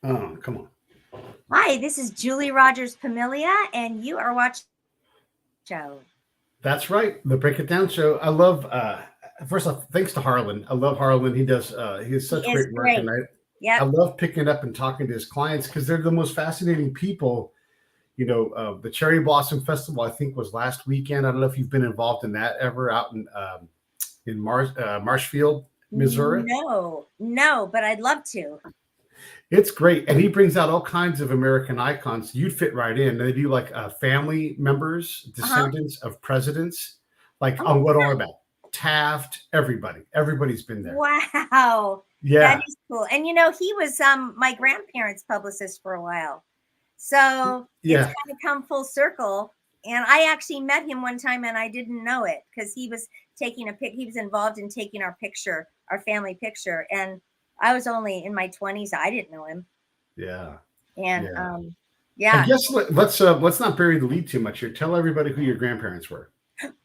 Oh, come on. Hi, this is Julie Rogers Pomilia, and you are watching the show. That's right. The Break It Down show. I love first off, thanks to Harlan. I love Harlan. He has He such is great work, and great. I Yep. love picking up and talking to his clients because they're the most fascinating people. The Cherry Blossom Festival, I think, was last weekend. I don't know if you've been involved in that ever out in Marshfield, Missouri. No, but I'd love to. It's great, and he brings out all kinds of American icons. You'd fit right in. They do like family members, Uh-huh. descendants of presidents, like Oh, on what all about Taft. Everybody's been there. wow. That Yeah, is cool. And he was my grandparents' publicist for a while. So it's yeah, kind of come full circle. And I actually met him one time and I didn't know it because he was he was involved in taking our picture, our family picture. And I was only in my 20s. I didn't know him. yeah, And yeah. I yeah. guess let's not bury the lead too much here. Tell everybody who your grandparents were.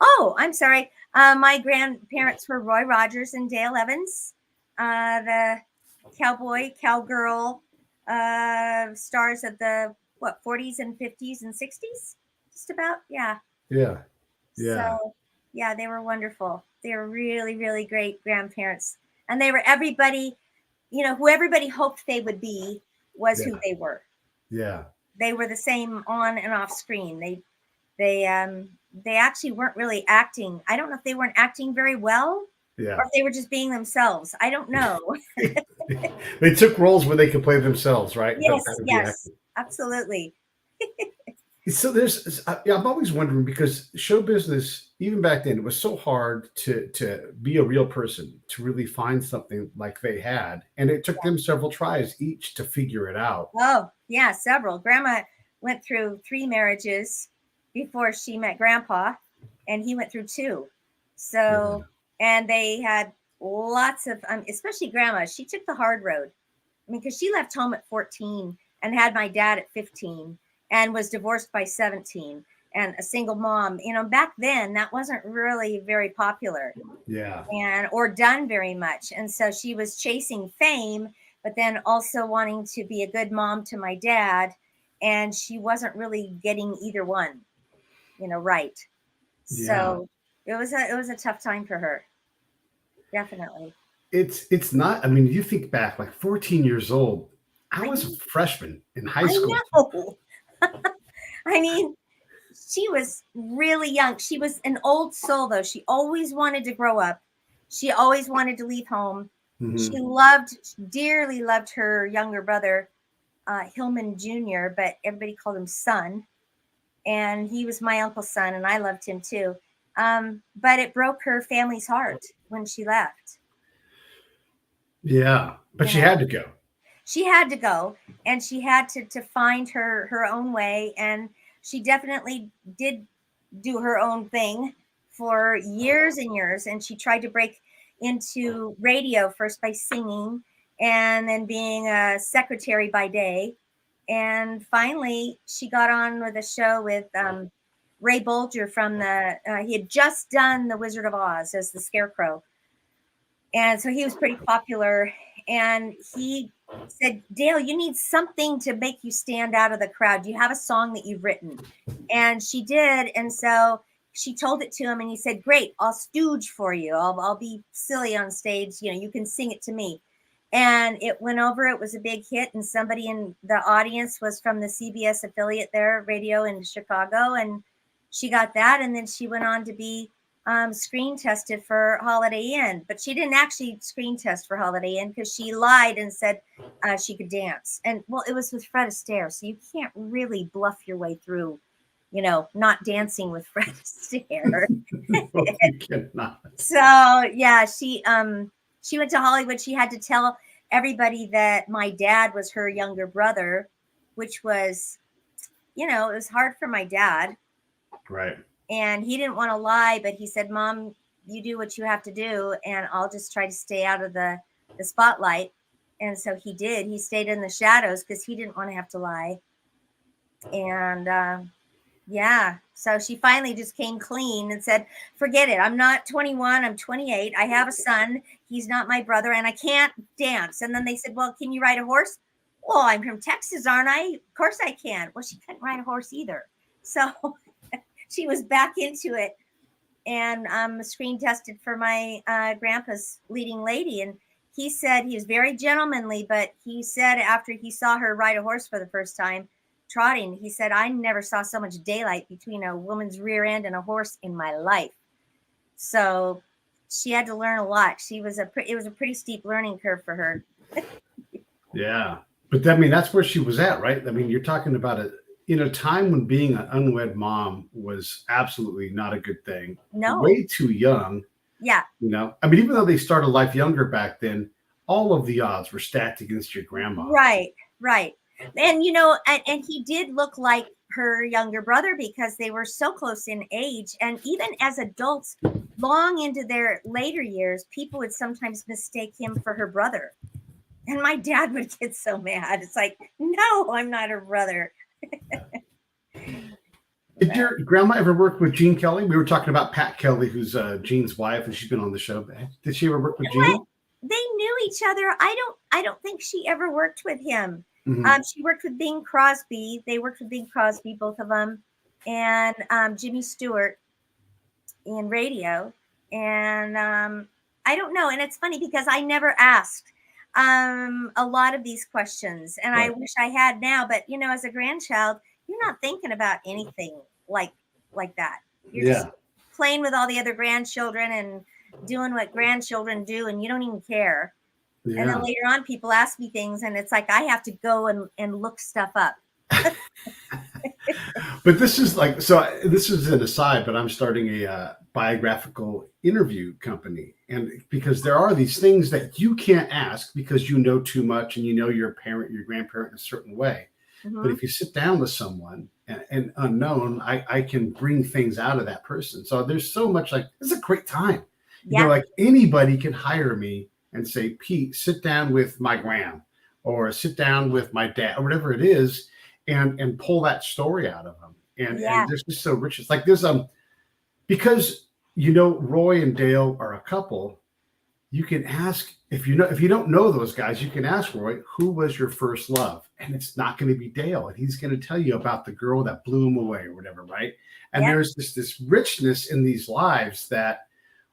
Oh, I'm sorry. My grandparents were Roy Rogers and Dale Evans, the cowboy, cowgirl stars of the 40s and 50s and 60s, just about. Yeah. Yeah, yeah, So yeah, they were wonderful. They were really, really great grandparents, and they were everybody. Who everybody hoped they would be was who yeah, they were. yeah, They were the same on and off screen. They actually weren't really acting. I don't know if they weren't acting very well or yeah. if they were just being themselves. I don't know. They took roles where they could play themselves, right? Don't have Yes, to be yes, acting. absolutely. So I'm always wondering because show business, even back then, it was so hard to be a real person, to really find something like they had, and it took them several tries each to figure it out. Oh, yeah, several. Grandma went through 3 marriages before she met Grandpa, and he went through 2. Yeah, So, and they had lots of, especially Grandma, she took the hard road. I mean, because she left home at 14 and had my dad at 15 and was divorced by 17 and a single mom. Back then that wasn't really very popular yeah, and or done very much. And so she was chasing fame, but then also wanting to be a good mom to my dad. And she wasn't really getting either one, right. yeah. So it was a tough time for her. Definitely. It's not. I mean, you think back, like 14 years old. I I was a freshman in high I school. know. I mean, she was really young. She was an old soul, though. She always wanted to grow up. She always wanted to leave home. She Hmm. dearly loved her younger brother, Hillman Jr., but everybody called him Son. And he was my uncle's son, and I loved him too. But it broke her family's heart when she left. Yeah, but You she know, had to go. she had to go, and she had to find her own way, and she definitely did do her own thing for years and years. And she tried to break into radio first by singing and then being a secretary by day. And finally, she got on with a show with Ray Bolger he had just done The Wizard of Oz as the Scarecrow. And so he was pretty popular. And he said, Dale, you need something to make you stand out of the crowd. Do you have a song that you've written? And she did. And so she told it to him, and he said, great, I'll stooge for you. I'll be silly on stage. You can sing it to me. And it went over. It was a big hit. And somebody in the audience was from the CBS affiliate there, radio in Chicago. And she got that. And then she went on to be screen tested for Holiday Inn, but she didn't actually screen test for Holiday Inn because she lied and said she could dance. And well, it was with Fred Astaire, so you can't really bluff your way through, not dancing with Fred Astaire. No, you cannot. So yeah, she went to Hollywood. She had to tell everybody that my dad was her younger brother, which was, it was hard for my dad, Right. and he didn't want to lie, but he said, Mom, you do what you have to do, and I'll just try to stay out of the spotlight. And so he did. He stayed in the shadows because he didn't want to have to lie. And yeah, so she finally just came clean and said, forget it, I'm not 21, I'm 28, I have a son, he's not my brother, and I can't dance. And then they said, well, can you ride a horse? Well, I'm from Texas, aren't I? Of course I can. Well, she couldn't ride a horse either. So she was back into it, and screen tested for my grandpa's leading lady. And he said he was very gentlemanly, but he said after he saw her ride a horse for the first time, trotting, he said, I never saw so much daylight between a woman's rear end and a horse in my life. So she had to learn a lot. It was a pretty steep learning curve for her. Yeah. But I mean, that's where she was at, right? I mean, you're talking about a time when being an unwed mom was absolutely not a good thing. No. Way too young. Yeah. I mean, even though they started life younger back then, all of the odds were stacked against your grandma. Right. And, and he did look like her younger brother because they were so close in age. And even as adults, long into their later years, people would sometimes mistake him for her brother. And my dad would get so mad. It's like, no, I'm not her brother. Did your grandma ever work with Gene Kelly? We were talking about Pat Kelly, who's Gene's wife, and she's been on the show. Did she ever work with Gene? They knew each other. I don't think she ever worked with him. Mm-hmm. She worked with Bing Crosby. They worked with Bing Crosby, both of them, and Jimmy Stewart in radio. And I don't know. And it's funny because I never asked a lot of these questions, and right. I wish I had now. But as a grandchild, you're not thinking about anything like that. You're just playing with all the other grandchildren and doing what grandchildren do, and you don't even care. Yeah. And then later on, people ask me things, and it's like I have to go and look stuff up. But this is this is an aside, but I'm starting a biographical interview company, and because there are these things that you can't ask because you know too much and you know your grandparent in a certain way. Mm-hmm. But if you sit down with someone and unknown, I can bring things out of that person. So there's so much it's a great time. Yeah. Anybody can hire me and say, Pete, sit down with my gran or sit down with my dad or whatever it is and pull that story out of them. And there's just so rich. It's like there's because Roy and Dale are a couple, you can ask if you don't know those guys, you can ask Roy, who was your first love? And it's not going to be Dale. And he's going to tell you about the girl that blew him away or whatever, right? And there's this richness in these lives that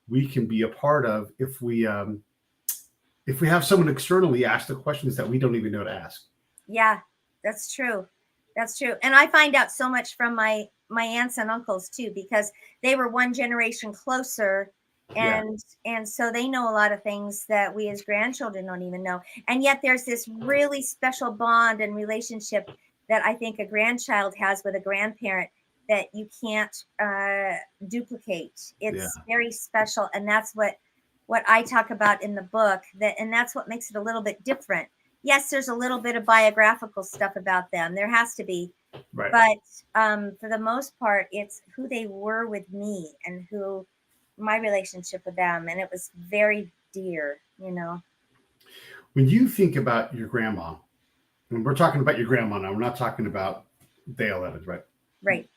we can be a part of if we have someone externally ask the questions that we don't even know to ask. Yeah, that's true. That's true. And I find out so much from my aunts and uncles too, because they were one generation closer. And so they know a lot of things that we as grandchildren don't even know. And yet there's this really special bond and relationship that I think a grandchild has with a grandparent that you can't duplicate. It's very special. And that's what I talk about in the book, and that's what makes it a little bit different. Yes, there's a little bit of biographical stuff about them. There has to be. Right. But for the most part, it's who they were with me and who my relationship with them. And it was very dear, When you think about your grandma, and we're talking about your grandma now, we're not talking about Dale Evans, right? Right.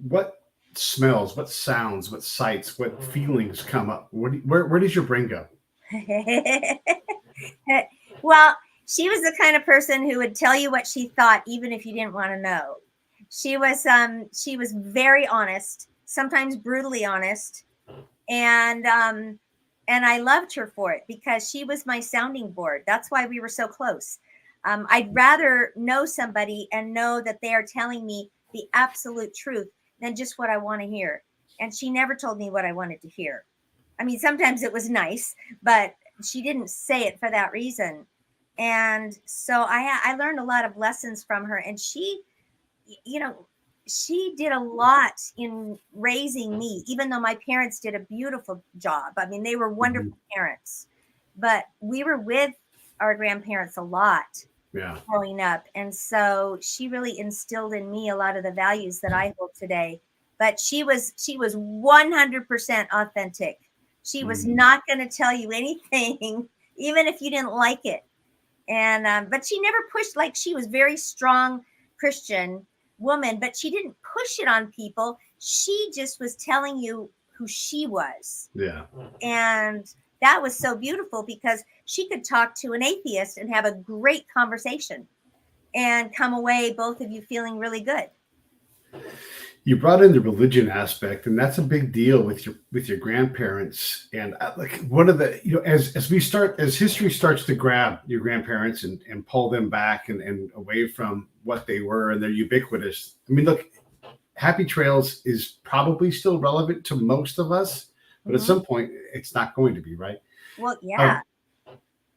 What smells, what sounds, what sights, what feelings come up? Where does your brain go? Well, she was the kind of person who would tell you what she thought, even if you didn't want to know. She was very honest, sometimes brutally honest. And I loved her for it because she was my sounding board. That's why we were so close. I'd rather know somebody and know that they are telling me the absolute truth than just what I want to hear. And she never told me what I wanted to hear. I mean, sometimes it was nice, but she didn't say it for that reason. And so I learned a lot of lessons from her. And she, she did a lot in raising me, even though my parents did a beautiful job. I mean, they were wonderful parents, but we were with our grandparents a lot growing up. And so she really instilled in me a lot of the values that I hold today. But she was 100% authentic. She was not going to tell you anything, even if you didn't like it. And but she never pushed. She was very strong Christian woman, but she didn't push it on people. She just was telling you who she was. Yeah. And that was so beautiful because she could talk to an atheist and have a great conversation and come away, both of you, feeling really good. You brought in the religion aspect, and that's a big deal with your grandparents. And like one of the, as history starts to grab your grandparents and pull them back and away from what they were, and they're ubiquitous. I mean, look, Happy Trails is probably still relevant to most of us, but at some point it's not going to be, right? Well, yeah.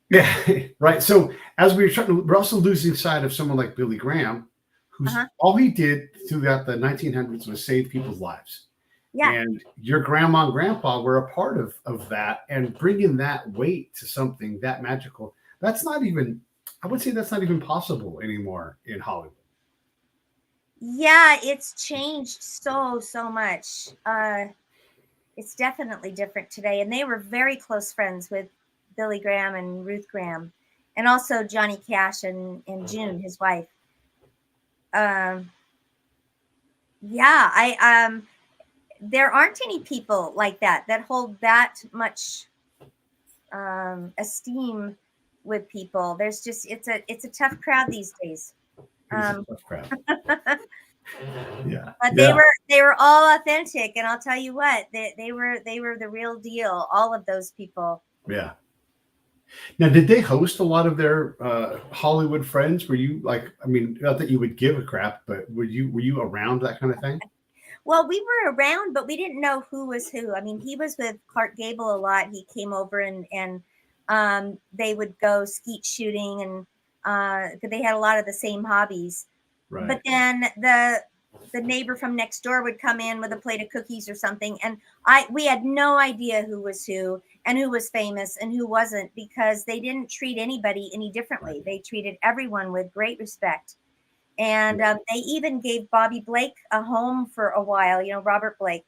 Yeah, right. So as we're also losing sight of someone like Billy Graham, who's all he did throughout the 1900s was save people's lives. Yeah. And your grandma and grandpa were a part of that, and bringing that weight to something that magical. That's not even, I would say that's not even possible anymore in Hollywood. Yeah, it's changed so much. It's definitely different today. And they were very close friends with Billy Graham and Ruth Graham, and also Johnny Cash and June, his wife. Yeah, there aren't any people like that hold that much esteem with people. There's just, it's a tough crowd these days. Tough crowd. Yeah. But they were all authentic, and I'll tell you what, they were the real deal, all of those people. Yeah. Now, did they host a lot of their Hollywood friends? Were you like, I mean, not that you would give a crap, but were you around that kind of thing? Well, we were around, but we didn't know who was who. I mean, he was with Clark Gable a lot. He came over and they would go skeet shooting, and they had a lot of the same hobbies. Right. But then the neighbor from next door would come in with a plate of cookies or something, and we had no idea who was who and who was famous and who wasn't, because they didn't treat anybody any differently. Right. They treated everyone with great respect. And they even gave Bobby Blake a home for a while, Robert Blake.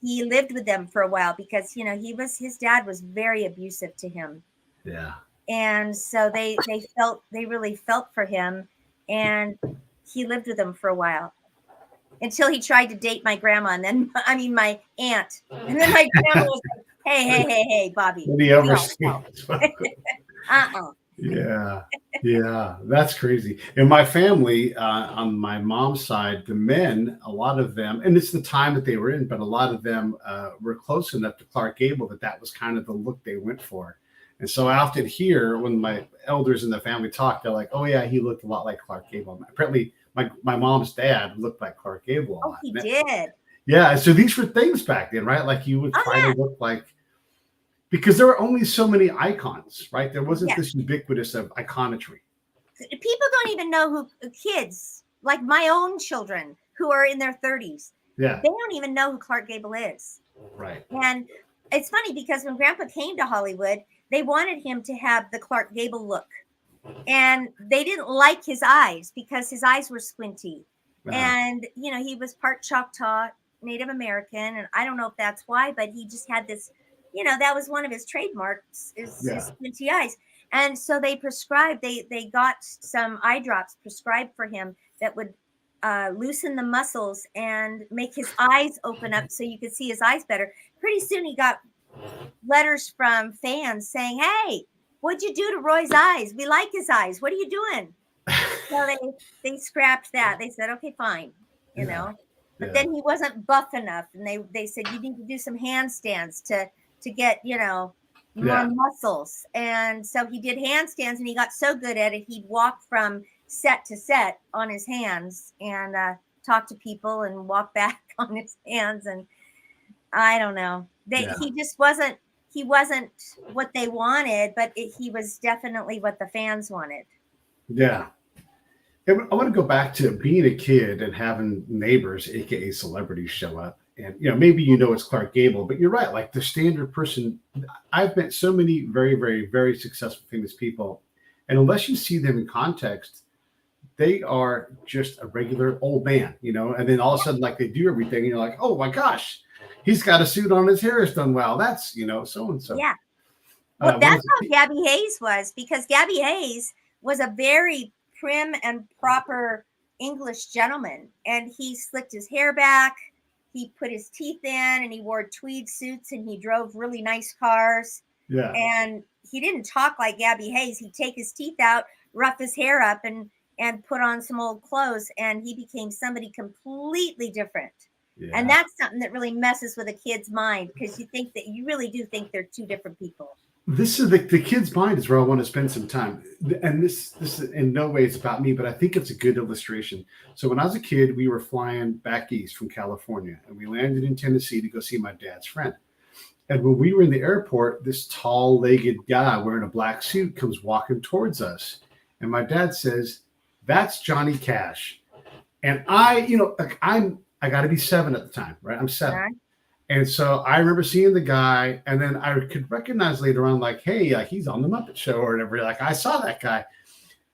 He lived with them for a while because, his dad was very abusive to him. Yeah. And so they really felt for him, and he lived with them for a while until he tried to date my grandma, and then, my aunt. And then my grandma was like, hey, Bobby. No. Yeah, that's crazy. In my family, on my mom's side, the men, a lot of them, and it's the time that they were in, but a lot of them were close enough to Clark Gable that was kind of the look they went for. And so I often hear when my elders in the family talk, they're like, "Oh yeah, he looked a lot like Clark Gable." Apparently, my mom's dad looked like Clark Gable a lot. He did. Yeah, so these were things back then, right? Like you would try to look like. Because there were only so many icons, right? There wasn't this ubiquitous of iconography. People don't even know who kids, like my own children who are in their 30s. Yeah. They don't even know who Clark Gable is. Right. And it's funny because when Grandpa came to Hollywood, they wanted him to have the Clark Gable look. And they didn't like his eyes because his eyes were squinty. And, he was part Choctaw, Native American. And I don't know if that's why, but he just had this, that was one of his trademarks, is his squinty eyes. And so they prescribed, they got some eye drops prescribed for him that would loosen the muscles and make his eyes open up so you could see his eyes better. Pretty soon he got letters from fans saying, "Hey, what'd you do to Roy's eyes? We like his eyes. What are you doing?" So they scrapped that. They said, "Okay, fine," But then he wasn't buff enough, and they said, "You need to do some handstands to get, more muscles." And so he did handstands, and he got so good at it, he'd walk from set to set on his hands and talk to people and walk back on his hands. And I don't know. He just wasn't what they wanted, but he was definitely what the fans wanted. Yeah. I want to go back to being a kid and having neighbors, aka celebrities, show up. And maybe it's Clark Gable, but you're right. Like the standard person, I've met so many very, very, very successful, famous people, and unless you see them in context, they are just a regular old man, And then all of a sudden, like they do everything, and you're like, "Oh my gosh, he's got a suit on, his hair is done well. That's so and so." Yeah. Well, that's how Gabby Hayes was, because Gabby Hayes was a very prim and proper English gentleman, and he slicked his hair back. he put his teeth in, and he wore tweed suits, and he drove really nice cars. Yeah. And he didn't talk like Gabby Hayes. He'd take his teeth out, rough his hair up, and put on some old clothes, and he became somebody completely different. Yeah. And that's something that really messes with a kid's mind, because you really do think they're two different people. This is the kid's mind is where I want to spend some time. And this is in no way it's about me, but I think it's a good illustration. So when I was a kid, we were flying back east from California, and we landed in Tennessee to go see my dad's friend. And when we were in the airport, this tall-legged guy wearing a black suit comes walking towards us. And my dad says, "That's Johnny Cash." And I got to be 7 at the time, right? I'm 7. Right. And so I remember seeing the guy, and then I could recognize later on, like, hey, he's on the Muppet Show or whatever. Like, I saw that guy.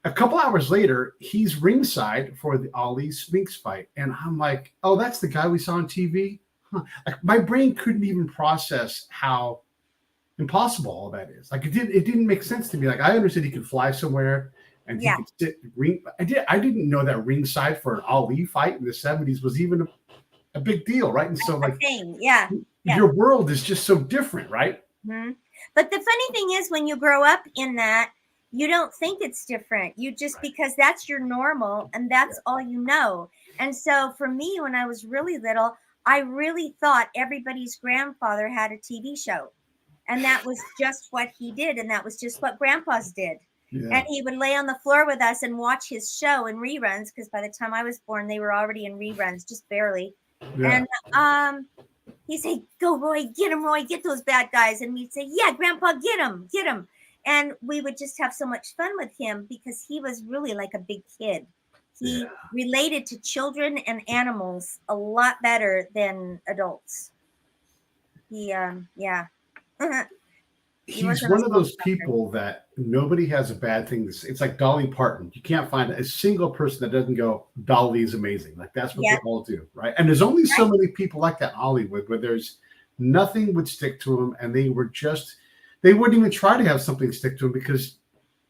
A couple hours later, he's ringside for the Ali Spinks fight. And I'm like, oh, that's the guy we saw on TV? Huh. Like, my brain couldn't even process how impossible all that is. Like, it didn't make sense to me. Like, I understood he could fly somewhere and he could sit ring. I didn't know that ringside for an Ali fight in the 70s was even a big deal, right? And so, like, your world is just so different, right? Mm-hmm. But the funny thing is, when you grow up in that, you don't think it's different. You just, because that's your normal and that's all you know. And so for me, when I was really little, I really thought everybody's grandfather had a TV show, and that was just what he did. And that was just what grandpas did. Yeah. And he would lay on the floor with us and watch his show in reruns, because by the time I was born, they were already in reruns, just barely. Yeah. And he'd say, "Go, Roy, get those bad guys." And we'd say, "Yeah, Grandpa, get them. And we would just have so much fun with him, because he was really like a big kid. He related to children and animals a lot better than adults. He's one of those people that nobody has a bad thing to say. It's like Dolly Parton. You can't find a single person that doesn't go, "Dolly is amazing." Like, that's what they all do, right? And there's only so many people like that in Hollywood, where there's nothing would stick to them, and they wouldn't even try to have something stick to them, because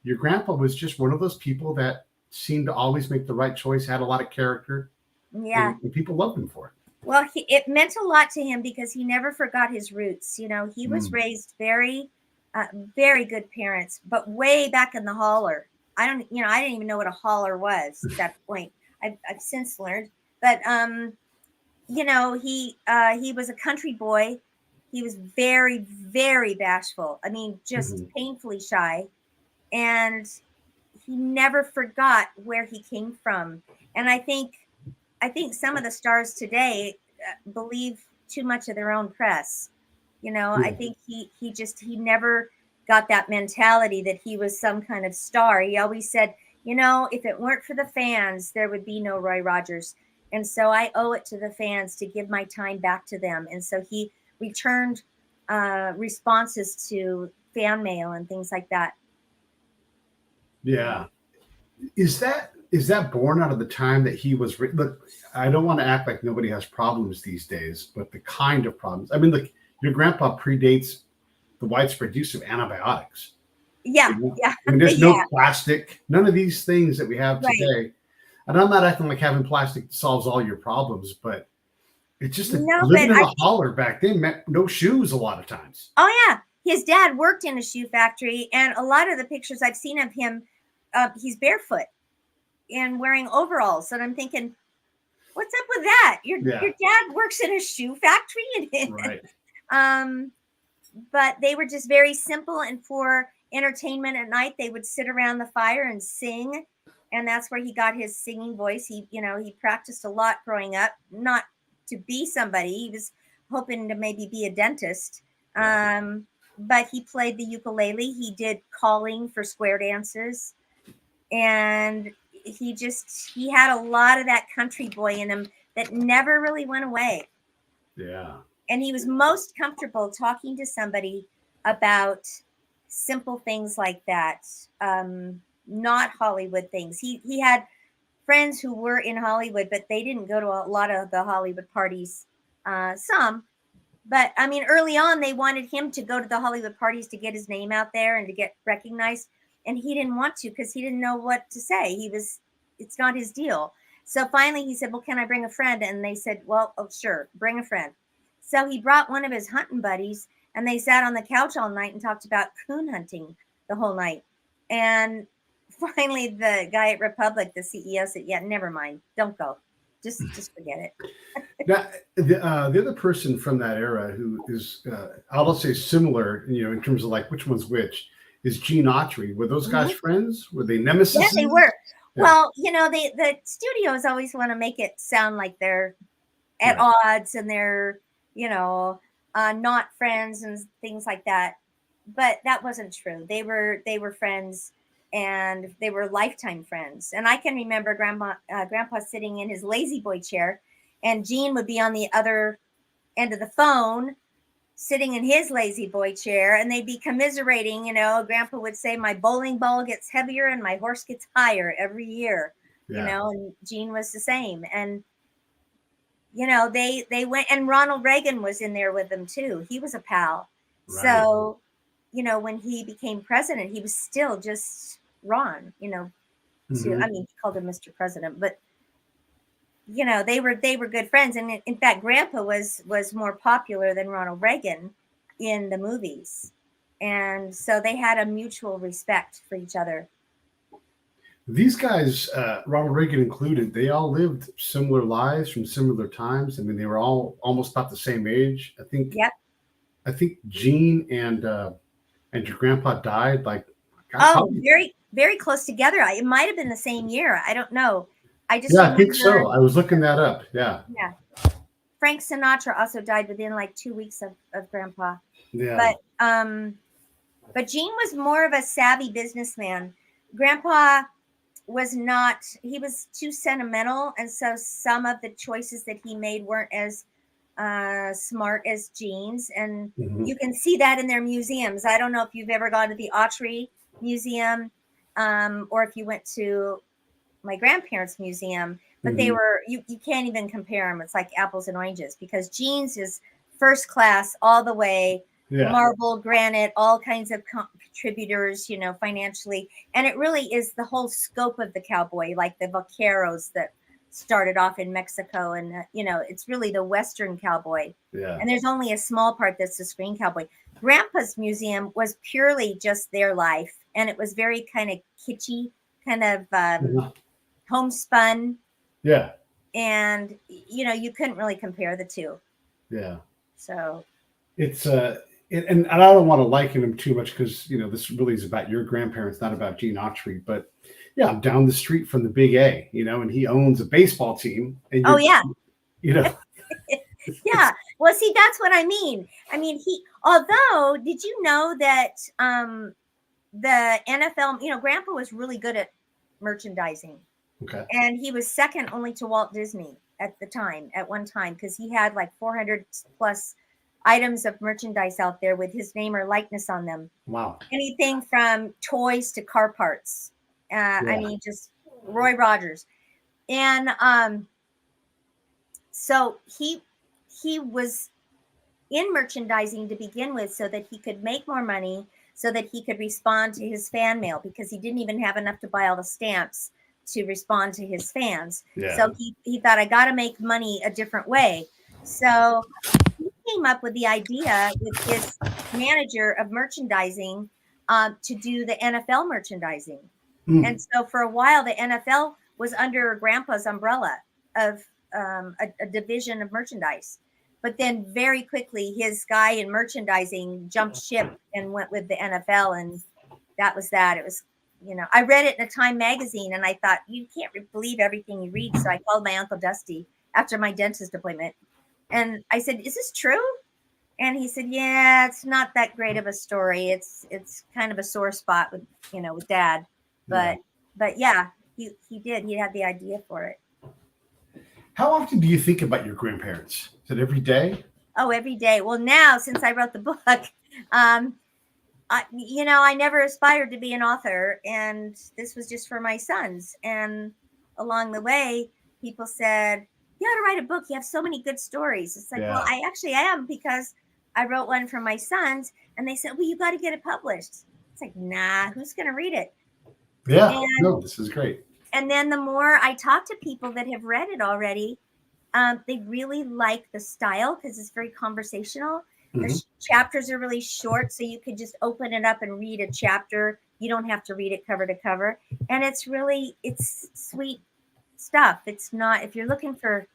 your grandpa was just one of those people that seemed to always make the right choice, had a lot of character, and people loved him for it. Well, it meant a lot to him, because he never forgot his roots. He was raised very good parents, but way back in the holler. I didn't even know what a holler was at that point. I've since learned, but he was a country boy. He was very, very bashful. I mean, just painfully shy, and he never forgot where he came from. And I think some of the stars today believe too much of their own press. I think he never got that mentality that he was some kind of star. He always said, if it weren't for the fans, there would be no Roy Rogers. And so I owe it to the fans to give my time back to them. And so he returned responses to fan mail and things like that. Yeah. Is that born out of the time that he was? Look, I don't want to act like nobody has problems these days, but the kind of problems. I mean, look, your grandpa predates the widespread use of antibiotics. Yeah. I mean, there's no plastic, none of these things that we have today. And I'm not acting like having plastic solves all your problems, but it's just living in a holler back then meant no shoes a lot of times. Oh, yeah. His dad worked in a shoe factory, and a lot of the pictures I've seen of him, he's barefoot and wearing overalls. And I'm thinking, what's up with that? Your dad works in a shoe factory. Right. But they were just very simple, and for entertainment at night, they would sit around the fire and sing. And that's where he got his singing voice. He practiced a lot growing up, not to be somebody. He was hoping to maybe be a dentist. But he played the ukulele. He did calling for square dances. And he had a lot of that country boy in him that never really went away. Yeah. And he was most comfortable talking to somebody about simple things like that, not Hollywood things. He had friends who were in Hollywood, but they didn't go to a lot of the Hollywood parties. Some, but I mean, early on, they wanted him to go to the Hollywood parties to get his name out there and to get recognized. And he didn't want to, because he didn't know what to say. It's not his deal. So finally he said, well, can I bring a friend? And they said, well, oh, sure, bring a friend. So he brought one of his hunting buddies, and they sat on the couch all night and talked about coon hunting the whole night. And finally the guy at Republic, the CEO, said, yeah, never mind, don't go, just forget it. Now, the other person from that era who is, I'll say similar, in terms of like which one's which, is Gene Autry. Were those guys Mhm. friends? Were they nemesis? Yeah, they were. Yeah. Well, the studios always want to make it sound like they're at Right. odds and they're, not friends and things like that. But that wasn't true. They were friends, and they were lifetime friends. And I can remember Grandpa sitting in his lazy boy chair, and Gene would be on the other end of the phone, sitting in his lazy boy chair, and they'd be commiserating. Grandpa would say, my bowling ball gets heavier and my horse gets higher every year. Yeah. And Gene was the same. And they went, and Ronald Reagan was in there with them too. He was a pal. Right. So when he became president, he was still just Ron. Mhm. I mean, he called him Mr. President, but they were good friends. And in fact, Grandpa was more popular than Ronald Reagan in the movies, and so they had a mutual respect for each other. These guys, Ronald Reagan included, they all lived similar lives from similar times. I mean, they were all almost about the same age. Yep. I think Gene and your grandpa died like, God, Oh, probably. very, very close together. It might have been the same year. I don't know. I just Yeah, I think remember. so. I was looking that up. Yeah. Yeah. Frank Sinatra also died within like 2 weeks of Grandpa. Yeah. But Gene was more of a savvy businessman. Grandpa was not. He was too sentimental, and so some of the choices that he made weren't as smart as Gene's. And Mhm. you can see that in their museums. I don't know if you've ever gone to the Autry Museum, or if you went to my grandparents' museum, but they Mhm. were, you can't even compare them. It's like apples and oranges, because Gene's is first class all the way, Yeah. marble, granite, all kinds of contributors, financially. And it really is the whole scope of the cowboy, like the vaqueros that started off in Mexico. And, it's really the Western cowboy. Yeah. And there's only a small part that's the screen cowboy. Grandpa's museum was purely just their life. And it was very kind of kitschy, kind of Mhm. homespun, Yeah. and you couldn't really compare the two. Yeah. So It's and I don't want to liken them too much because this really is about your grandparents, not about Gene Autry. But yeah, I'm down the street from the Big A, and he owns a baseball team, and oh yeah. it's Yeah, well, see, that's what I mean. Although, did you know that the NFL, Grandpa was really good at merchandising. okay. And he was second only to Walt Disney at one time, because he had like 400 plus items of merchandise out there with his name or likeness on them. Wow. Anything from toys to car parts. I mean, just Roy Rogers. And so he was in merchandising to begin with, so that he could make more money, so that he could respond to his fan mail, because he didn't even have enough to buy all the stamps to respond to his fans. Yeah. So he thought, I got to make money a different way. So he came up with the idea with his manager of merchandising, to do the NFL merchandising. Mm. And so for a while, the NFL was under Grandpa's umbrella of a division of merchandise. But then very quickly, his guy in merchandising jumped ship and went with the NFL. And that was that. It was, I read it in a Time magazine, and I thought, you can't believe everything you read. So I called my Uncle Dusty after my dentist appointment. And I said, is this true? And he said, yeah, it's not that great of a story. It's kind of a sore spot with, with Dad. But yeah, he did. He had the idea for it. How often do you think about your grandparents? Is it every day? Oh, every day. Well, now, since I wrote the book, I never aspired to be an author, and this was just for my sons. And along the way, people said, you ought to write a book. You have so many good stories. It's like, well, I actually am, because I wrote one for my sons, and they said, well, you got to get it published. It's like, nah, who's going to read it? Yeah. No, this is great. And then the more I talk to people that have read it already, they really like the style because it's very conversational. The Mm-hmm. chapters are really short, so you could just open it up and read a chapter. You don't have to read it cover to cover. And it's sweet stuff. It's not, if you're looking for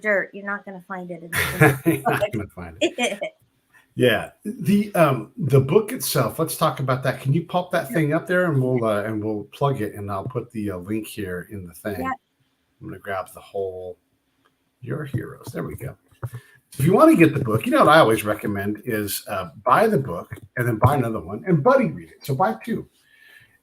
dirt, you're not going to find it in You're not gonna find it. it. Yeah, the book itself. Let's talk about that. Can you pop that thing up there, and we'll plug it, and I'll put the link here in the thing. Yeah. I'm gonna grab the whole Your Heroes. There we go. If you want to get the book, you know what I always recommend is buy the book and then buy another one and buddy read it. So buy two,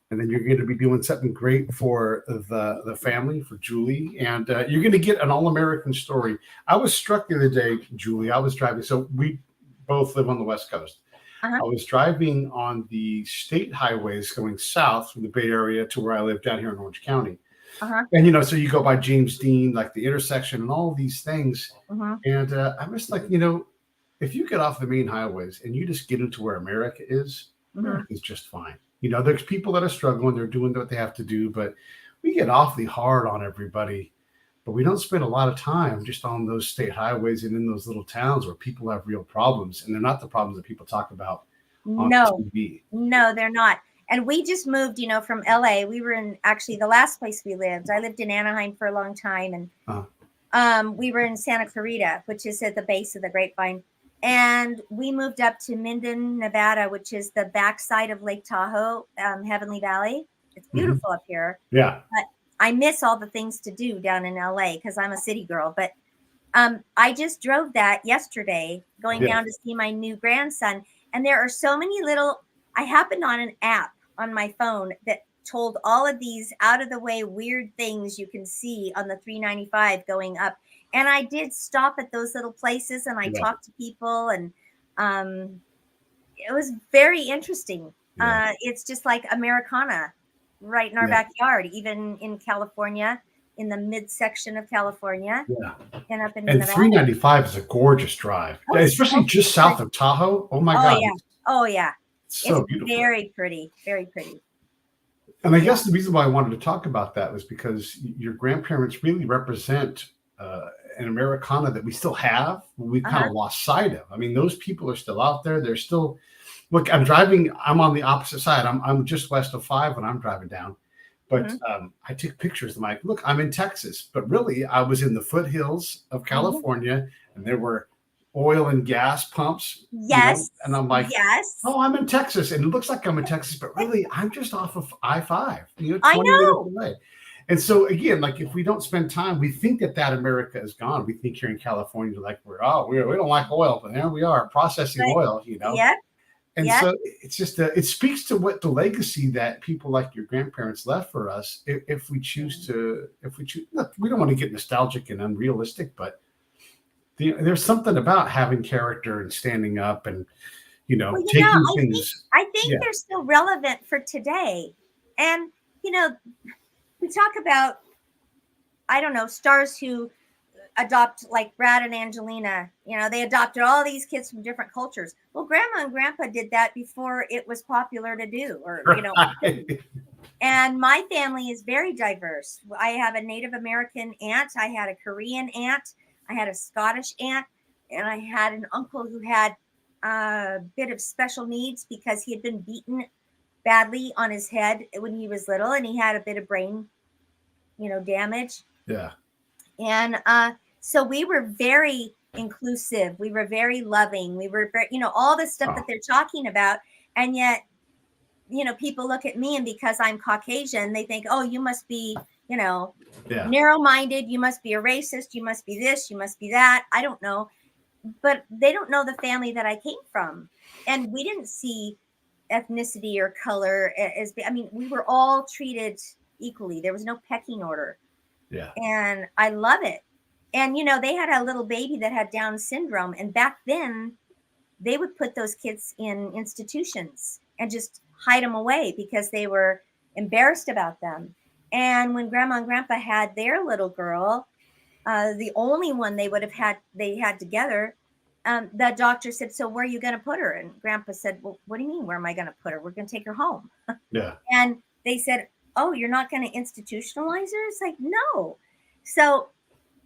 and then you're going to be doing something great for the family, for Julie, and you're going to get an all-American story. I was struck the other day, Julie. I was driving, so we both live on the West Coast. Uh-huh. I was driving on the state highways going south from the Bay Area to where I live down here in Orange County. Uh-huh. And, you know, so you go by James Dean, like the intersection and all these things. Uh-huh. And I was like, you know, if you get off the main highways and you just get into where America is, America is just fine. You know, there's people that are struggling. They're doing what they have to do. But we get awfully hard on everybody. But we don't spend a lot of time just on those state highways and in those little towns where people have real problems. And they're not the problems that people talk about on TV. No, they're not. And we just moved, you know, from LA. We were in actually the last place we lived. I lived in Anaheim for a long time. And we were in Santa Clarita, which is at the base of the Grapevine. And we moved up to Minden, Nevada, which is the backside of Lake Tahoe, Heavenly Valley. It's beautiful up here. Yeah. But I miss all the things to do down in LA because I'm a city girl. But I just drove that yesterday going down to see my new grandson. And there are so many I happened on an app on my phone that told all of these out of the way weird things you can see on the 395 going up. And I did stop at those little places and I talked to people, and it was very interesting. Yeah. It's just like Americana right in our backyard, even in California, in the midsection of California. Yeah. And up in And Nevada. 395 is a gorgeous drive, especially just south of Tahoe. Oh my God. Yeah. Oh yeah. It's so it's beautiful. Very pretty. Very pretty. And I guess the reason why I wanted to talk about that was because your grandparents really represent an Americana that we still have, but we kind of lost sight of. I mean, those people are still out there. They're still, look, I'm on the opposite side. I'm just west of 5 when I'm driving down. But I take pictures. I'm like, look, I'm in Texas. But really, I was in the foothills of California, and there were oil and gas pumps. Yes. You know? And I'm like, yes. Oh, I'm in Texas. And it looks like I'm in Texas, but really, I'm just off of I-5, 20 I know. minutes away. And so, again, like if we don't spend time, we think that America is gone. We think here in California, like we don't like oil, but there we are processing oil, you know? Yeah. And so it's just, it speaks to what the legacy that people like your grandparents left for us. If we choose, look, we don't want to get nostalgic and unrealistic, but there's something about having character and standing up and, taking things. I think they're still relevant for today. And, we talk about, I don't know, stars who adopt, like Brad and Angelina, they adopted all these kids from different cultures. Well, grandma and grandpa did that before it was popular to do, or, and my family is very diverse. I have a Native American aunt. I had a Korean aunt. I had a Scottish aunt, and I had an uncle who had a bit of special needs because he had been beaten badly on his head when he was little, and he had a bit of brain, damage. Yeah. And so we were very inclusive. We were very loving. We were very, all the stuff that they're talking about. And yet, people look at me, and because I'm Caucasian, they think, oh, you must be, narrow-minded. You must be a racist. You must be this. You must be that. I don't know. But they don't know the family that I came from. And we didn't see ethnicity or color as, we were all treated equally. There was no pecking order. Yeah. And I love it. And, they had a little baby that had Down syndrome. And back then, they would put those kids in institutions and just hide them away because they were embarrassed about them. And when grandma and grandpa had their little girl, the only one they had together, the doctor said, so where are you going to put her? And grandpa said, well, what do you mean? Where am I going to put her? We're going to take her home. Yeah. And they said, oh, you're not going to institutionalize her? It's like, no. So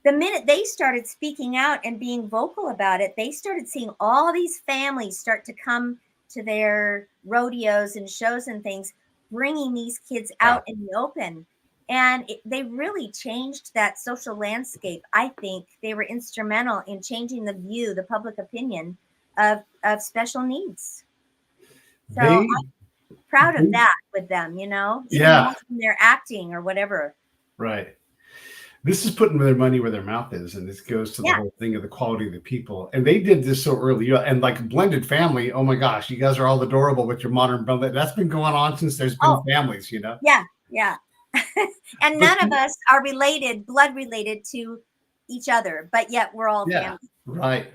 the minute they started speaking out and being vocal about it, they started seeing all these families start to come to their rodeos and shows and things, bringing these kids out in the open. And they really changed that social landscape. I think they were instrumental in changing the view, the public opinion of special needs. So They, I'm proud of that with them, you know, even yeah, more than their acting or whatever. right. This is putting their money where their mouth is, and this goes to the Yeah. whole thing of the quality of the people. And they did this so early, and like blended family. Oh my gosh, you guys are all adorable with your modern blended. That's been going on since there's been families, you know. Yeah, yeah. And none of us are related, blood related to each other, but yet we're all family. Right.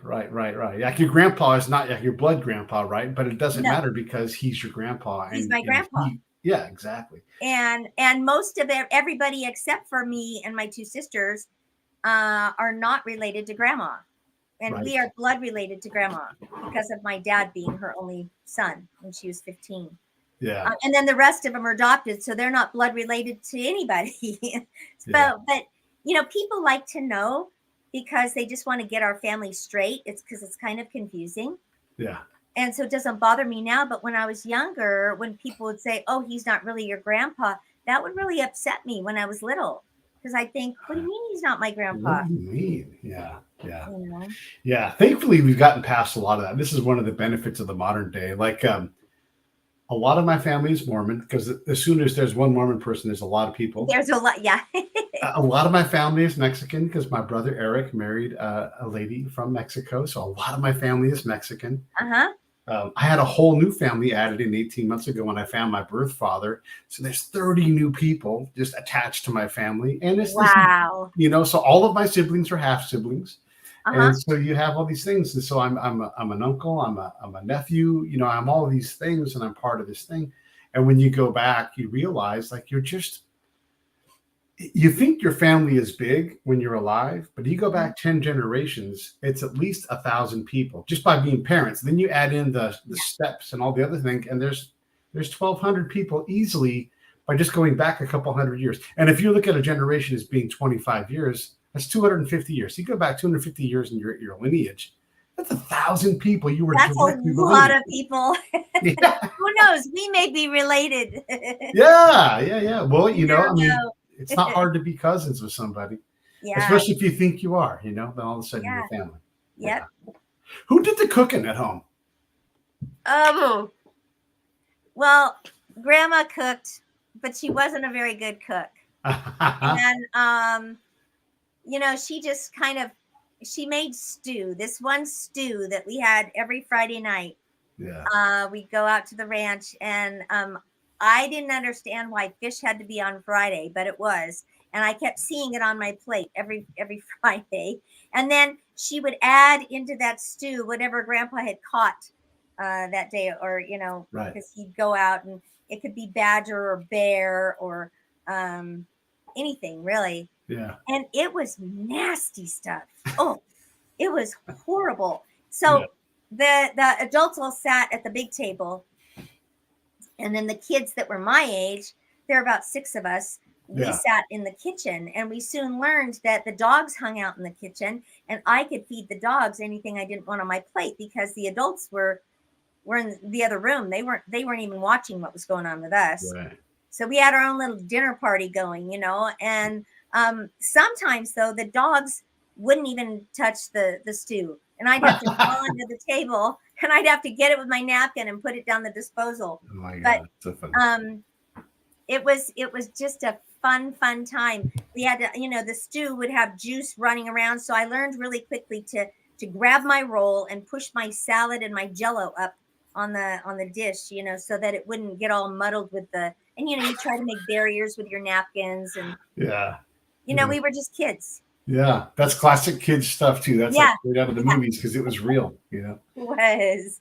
Like your grandpa is not like your blood grandpa, right? But it doesn't matter because he's your grandpa. He's my grandpa. Yeah, exactly. And most of everybody except for me and my two sisters are not related to grandma. And we are blood related to grandma because of my dad being her only son when she was 15. Yeah. And then the rest of them are adopted, so they're not blood related to anybody. But you know, people like to know because they just want to get our family straight. It's because it's kind of confusing. Yeah. And so it doesn't bother me now. But when I was younger, when people would say, "Oh, he's not really your grandpa," that would really upset me when I was little. Because I think, what do you mean he's not my grandpa? What do you mean? Yeah. You know? Yeah. Thankfully, we've gotten past a lot of that. This is one of the benefits of the modern day. Like a lot of my family is Mormon because as soon as there's one Mormon person, there's a lot of people. There's a lot. Yeah. A lot of my family is Mexican because my brother Eric married a lady from Mexico. So a lot of my family is Mexican. I had a whole new family added in 18 months ago when I found my birth father. So there's 30 new people just attached to my family. And it's wow. You know, so all of my siblings are half siblings. And so you have all these things. And so I'm an uncle, I'm a nephew, you know, I'm all of these things and I'm part of this thing. And when you go back, you realize like you think your family is big when you're alive, but you go back 10 generations, it's at least 1,000 people just by being parents. Then you add in the steps and all the other things, and there's 1,200 people easily by just going back a couple hundred years. And if you look at a generation as being 25 years, that's 250 years. So you go back 250 years in your lineage. That's 1,000 people you were. That's a lot of people. Yeah. Who knows? We may be related. Yeah. Well, you know, I mean, it's not hard to be cousins with somebody. Yeah. Especially if you think you are, you know, then all of a sudden you're family. Yep. Yeah. Who did the cooking at home? Well, Grandma cooked, but she wasn't a very good cook. And you know, she just she made stew. This one stew that we had every Friday night. Yeah. We'd go out to the ranch, and I didn't understand why fish had to be on Friday, but it was. And I kept seeing it on my plate every Friday. And then she would add into that stew whatever Grandpa had caught that day, or, you know, because he'd go out and it could be badger or bear or anything really. Yeah. And it was nasty stuff. Oh, it was horrible. So the adults all sat at the big table. And then the kids that were my age, there were about 6 of us, we sat in the kitchen, and we soon learned that the dogs hung out in the kitchen, and I could feed the dogs anything I didn't want on my plate because the adults were in the other room. They weren't even watching what was going on with us. Right. So we had our own little dinner party going, you know, and sometimes though the dogs wouldn't even touch the stew, and I'd have to go onto the table, and I'd have to get it with my napkin and put it down the disposal. Oh my God, so funny. It was just a fun time. We had to, you know, the stew would have juice running around, so I learned really quickly to grab my roll and push my salad and my Jello up on the dish, you know, so that it wouldn't get all muddled with and you know, you try to make barriers with your napkins, and you know, we were just kids. Yeah, that's classic kids stuff too. That's like right out of the movies because it was real, you know. It was.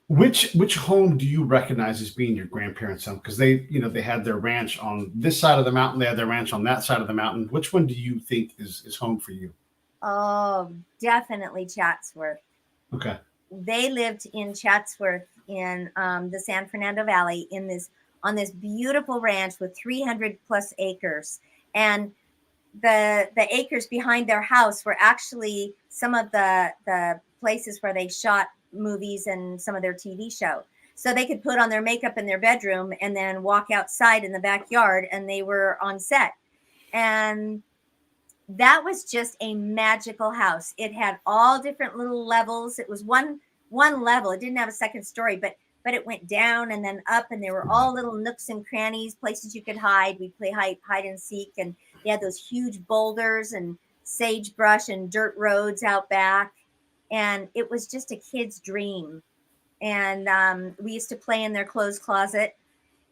Which home do you recognize as being your grandparents' home? Because they, you know, they had their ranch on this side of the mountain, they had their ranch on that side of the mountain. Which one do you think is home for you? Oh, definitely Chatsworth. Okay. They lived in Chatsworth in the San Fernando Valley in this on this beautiful ranch with 300 plus acres. And the acres behind their house were actually some of the places where they shot movies and some of their TV show. So they could put on their makeup in their bedroom and then walk outside in the backyard, and they were on set. And that was just a magical house. It had all different little levels. It was one level. It didn't have a second story, but it went down and then up, and there were all little nooks and crannies, places you could hide. We'd play hide and seek, and they had those huge boulders and sagebrush and dirt roads out back, and it was just a kid's dream. And we used to play in their clothes closet,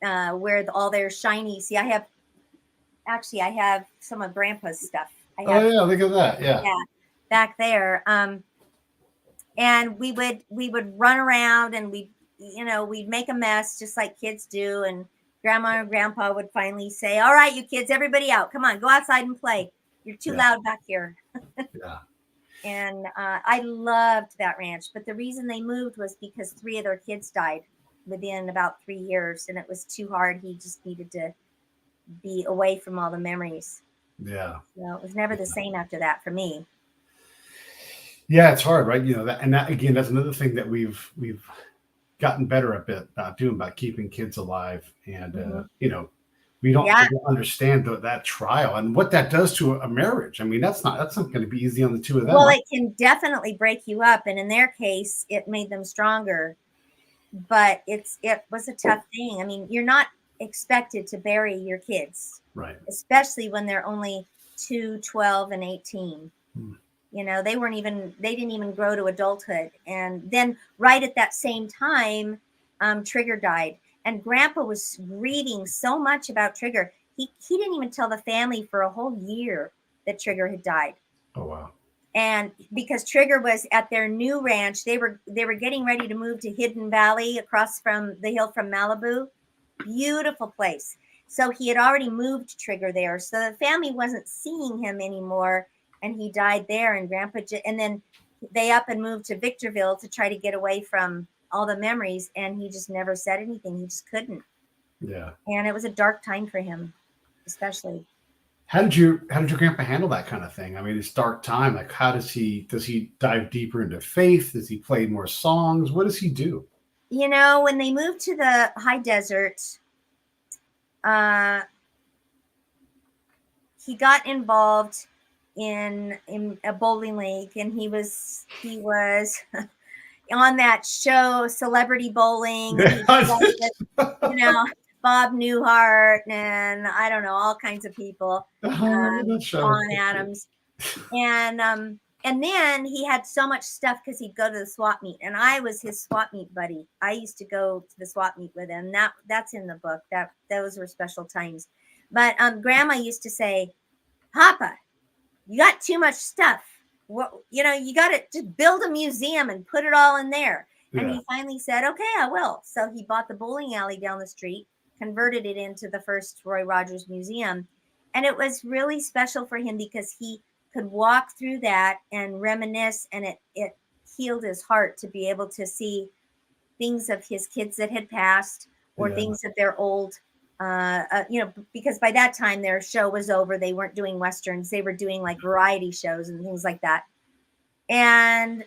where all their shiny. See, I have some of Grandpa's stuff. I have, Oh yeah, look at that. Yeah. Back there. And we would run around, and we'd make a mess just like kids do. And Grandma and Grandpa would finally say, "All right, you kids, everybody out. Come on, go outside and play. You're too loud back here." Yeah. And I loved that ranch. But the reason they moved was because 3 of their kids died within about 3 years, and it was too hard. He just needed to be away from all the memories. Yeah. So it was never the same after that for me. Yeah, it's hard, right? That again, that's another thing that we've gotten better about doing, about keeping kids alive. And we don't understand that trial and what that does to a marriage. I mean, that's not going to be easy on the two of them. Well, it can definitely break you up, and in their case, it made them stronger. But it was a tough thing. I mean, you're not expected to bury your kids, right? Especially when they're only 2, 12, and 18. They didn't even grow to adulthood. And then right at that same time, Trigger died, and Grandpa was grieving so much about Trigger. He didn't even tell the family for a whole year that Trigger had died. Oh, wow. And because Trigger was at their new ranch, they were getting ready to move to Hidden Valley across from the hill from Malibu. Beautiful place. So he had already moved Trigger there. So the family wasn't seeing him anymore, and he died there. And Grandpa, and then they up and moved to Victorville to try to get away from all the memories. And he just never said anything. He just couldn't. Yeah. And it was a dark time for him, especially. How did your grandpa handle that kind of thing? I mean, it's dark time. Like, does he dive deeper into faith? Does he play more songs? What does he do? When they moved to the high desert, he got involved in a bowling league, and he was on that show, Celebrity Bowling. Bob Newhart, and I don't know, all kinds of people. Sean Adams. And then he had so much stuff because he'd go to the swap meet, and I was his swap meet buddy. I used to go to the swap meet with him. That's in the book. Those were special times. But Grandma used to say, "Papa, you got too much stuff. You got to just build a museum and put it all in there." Yeah. And he finally said, "Okay, I will." So he bought the bowling alley down the street, converted it into the first Roy Rogers Museum. And it was really special for him because he could walk through that and reminisce, and it healed his heart to be able to see things of his kids that had passed, or things of their old, because by that time their show was over. They weren't doing Westerns. They were doing like variety shows and things like that. And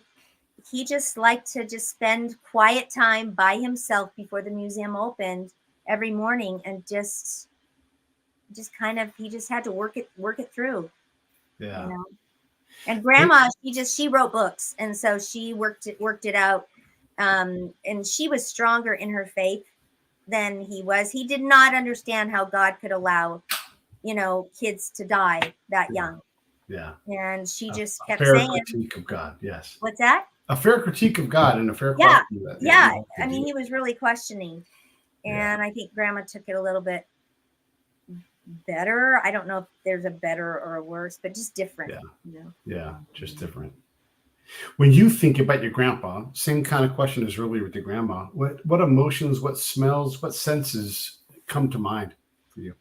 he just liked to just spend quiet time by himself before the museum opened every morning, and just kind of, he just had to work it through. Yeah. And Grandma, she wrote books, and so she worked it out. And she was stronger in her faith than he was. He did not understand how God could allow, kids to die that young. Yeah. And she just kept saying, a fair critique of God. Yes. What's that? A fair critique of God and a fair question. Yeah. I mean, he was really questioning, and I think Grandma took it a little bit better. I don't know if there's a better or a worse, but just different. Yeah, just different. When you think about your grandpa, same kind of question as earlier with your grandma. What emotions, what smells, what senses come to mind for you?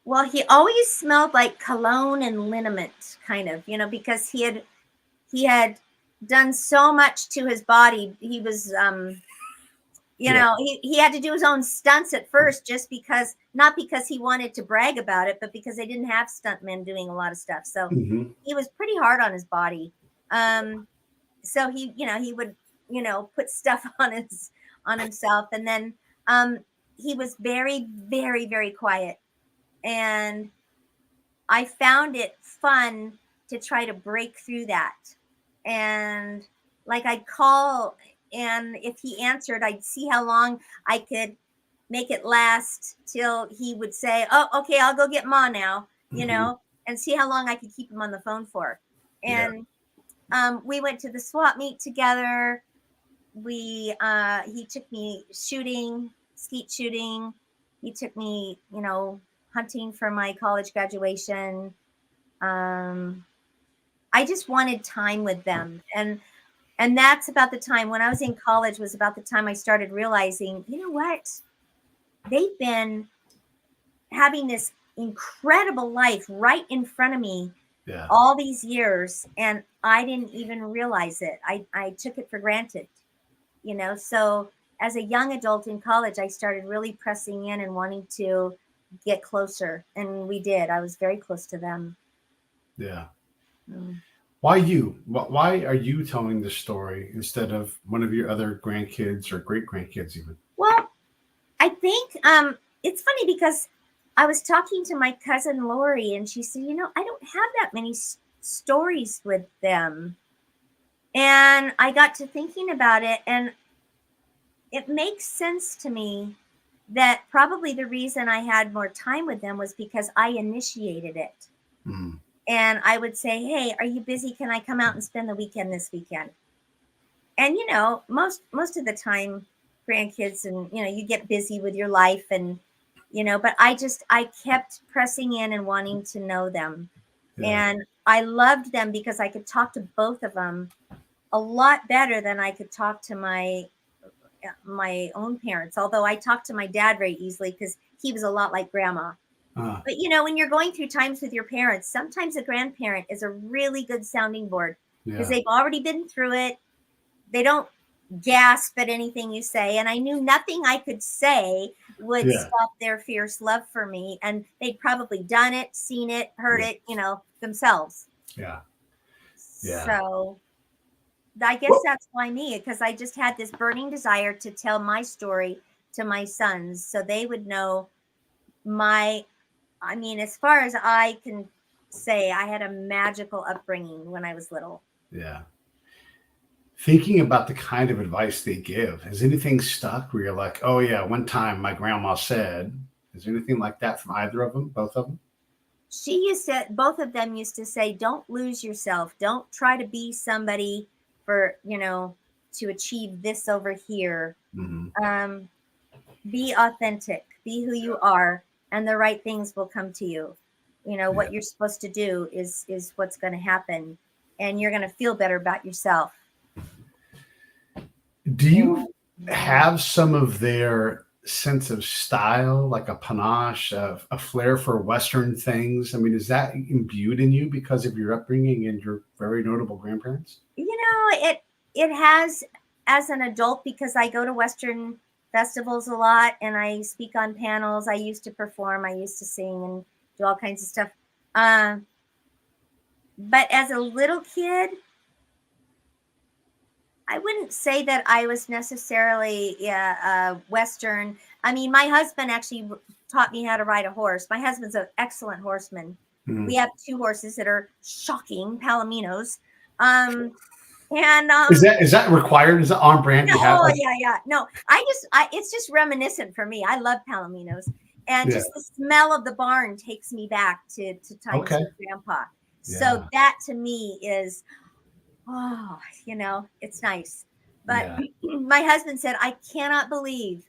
Well, he always smelled like cologne and liniment, kind of, because he had done so much to his body. He was You know, he had to do his own stunts at first, just because, not because he wanted to brag about it, but because they didn't have stuntmen doing a lot of stuff. So he was pretty hard on his body. So he, he would, put stuff on himself. And then he was very, very, very quiet. And I found it fun to try to break through that. And like, I'd call, and if he answered, I'd see how long I could make it last till he would say, "Oh, okay, I'll go get Ma now," and see how long I could keep him on the phone for. And we went to the swap meet together. He took me shooting, skeet shooting. He took me, hunting for my college graduation. I just wanted time with them. And that's about the time when I was in college, was about the time I started realizing, you know what? They've been having this incredible life right in front of me all these years, and I didn't even realize it. I took it for granted, So as a young adult in college, I started really pressing in and wanting to get closer, and we did. I was very close to them. Yeah. Why you? Why are you telling this story instead of one of your other grandkids or great grandkids even? Well, I think it's funny because I was talking to my cousin Lori, and she said, I don't have that many stories with them. And I got to thinking about it, and it makes sense to me that probably the reason I had more time with them was because I initiated it. And I would say, "Hey, are you busy? Can I come out and spend the weekend this weekend?" And, most of the time, grandkids, and, you get busy with your life, and, but I kept pressing in and wanting to know them. And I loved them because I could talk to both of them a lot better than I could talk to my own parents. Although I talked to my dad very easily because he was a lot like grandma. But, when you're going through times with your parents, sometimes a grandparent is a really good sounding board because they've already been through it. They don't gasp at anything you say. And I knew nothing I could say would stop their fierce love for me. And they'd probably done it, seen it, heard it, themselves. So I guess that's why me, because I just had this burning desire to tell my story to my sons so they would know as far as I can say, I had a magical upbringing when I was little. Yeah. Thinking about the kind of advice they give, has anything stuck where you're like, "Oh yeah, one time my grandma said," is there anything like that from either of them, both of them? Both of them used to say, "Don't lose yourself. Don't try to be somebody for, to achieve this over here. Be authentic, be who you are, and the right things will come to you. What you're supposed to do is what's going to happen, and you're going to feel better about yourself." Do you have some of their sense of style, like a panache, a flair for Western things? I mean, is that imbued in you because of your upbringing and your very notable grandparents? It has, as an adult, because I go to Western festivals a lot and I speak on panels. I used to perform, I used to sing and do all kinds of stuff. But as a little kid, I wouldn't say that I was necessarily Western. I mean, my husband actually taught me how to ride a horse. My husband's an excellent horseman. We have 2 horses that are shocking Palominos. And is that required? Is that on brand? No, yeah. No, it's just reminiscent for me. I love Palominos, and just the smell of the barn takes me back to times with Grandpa. So that to me is, it's nice. But my husband said, "I cannot believe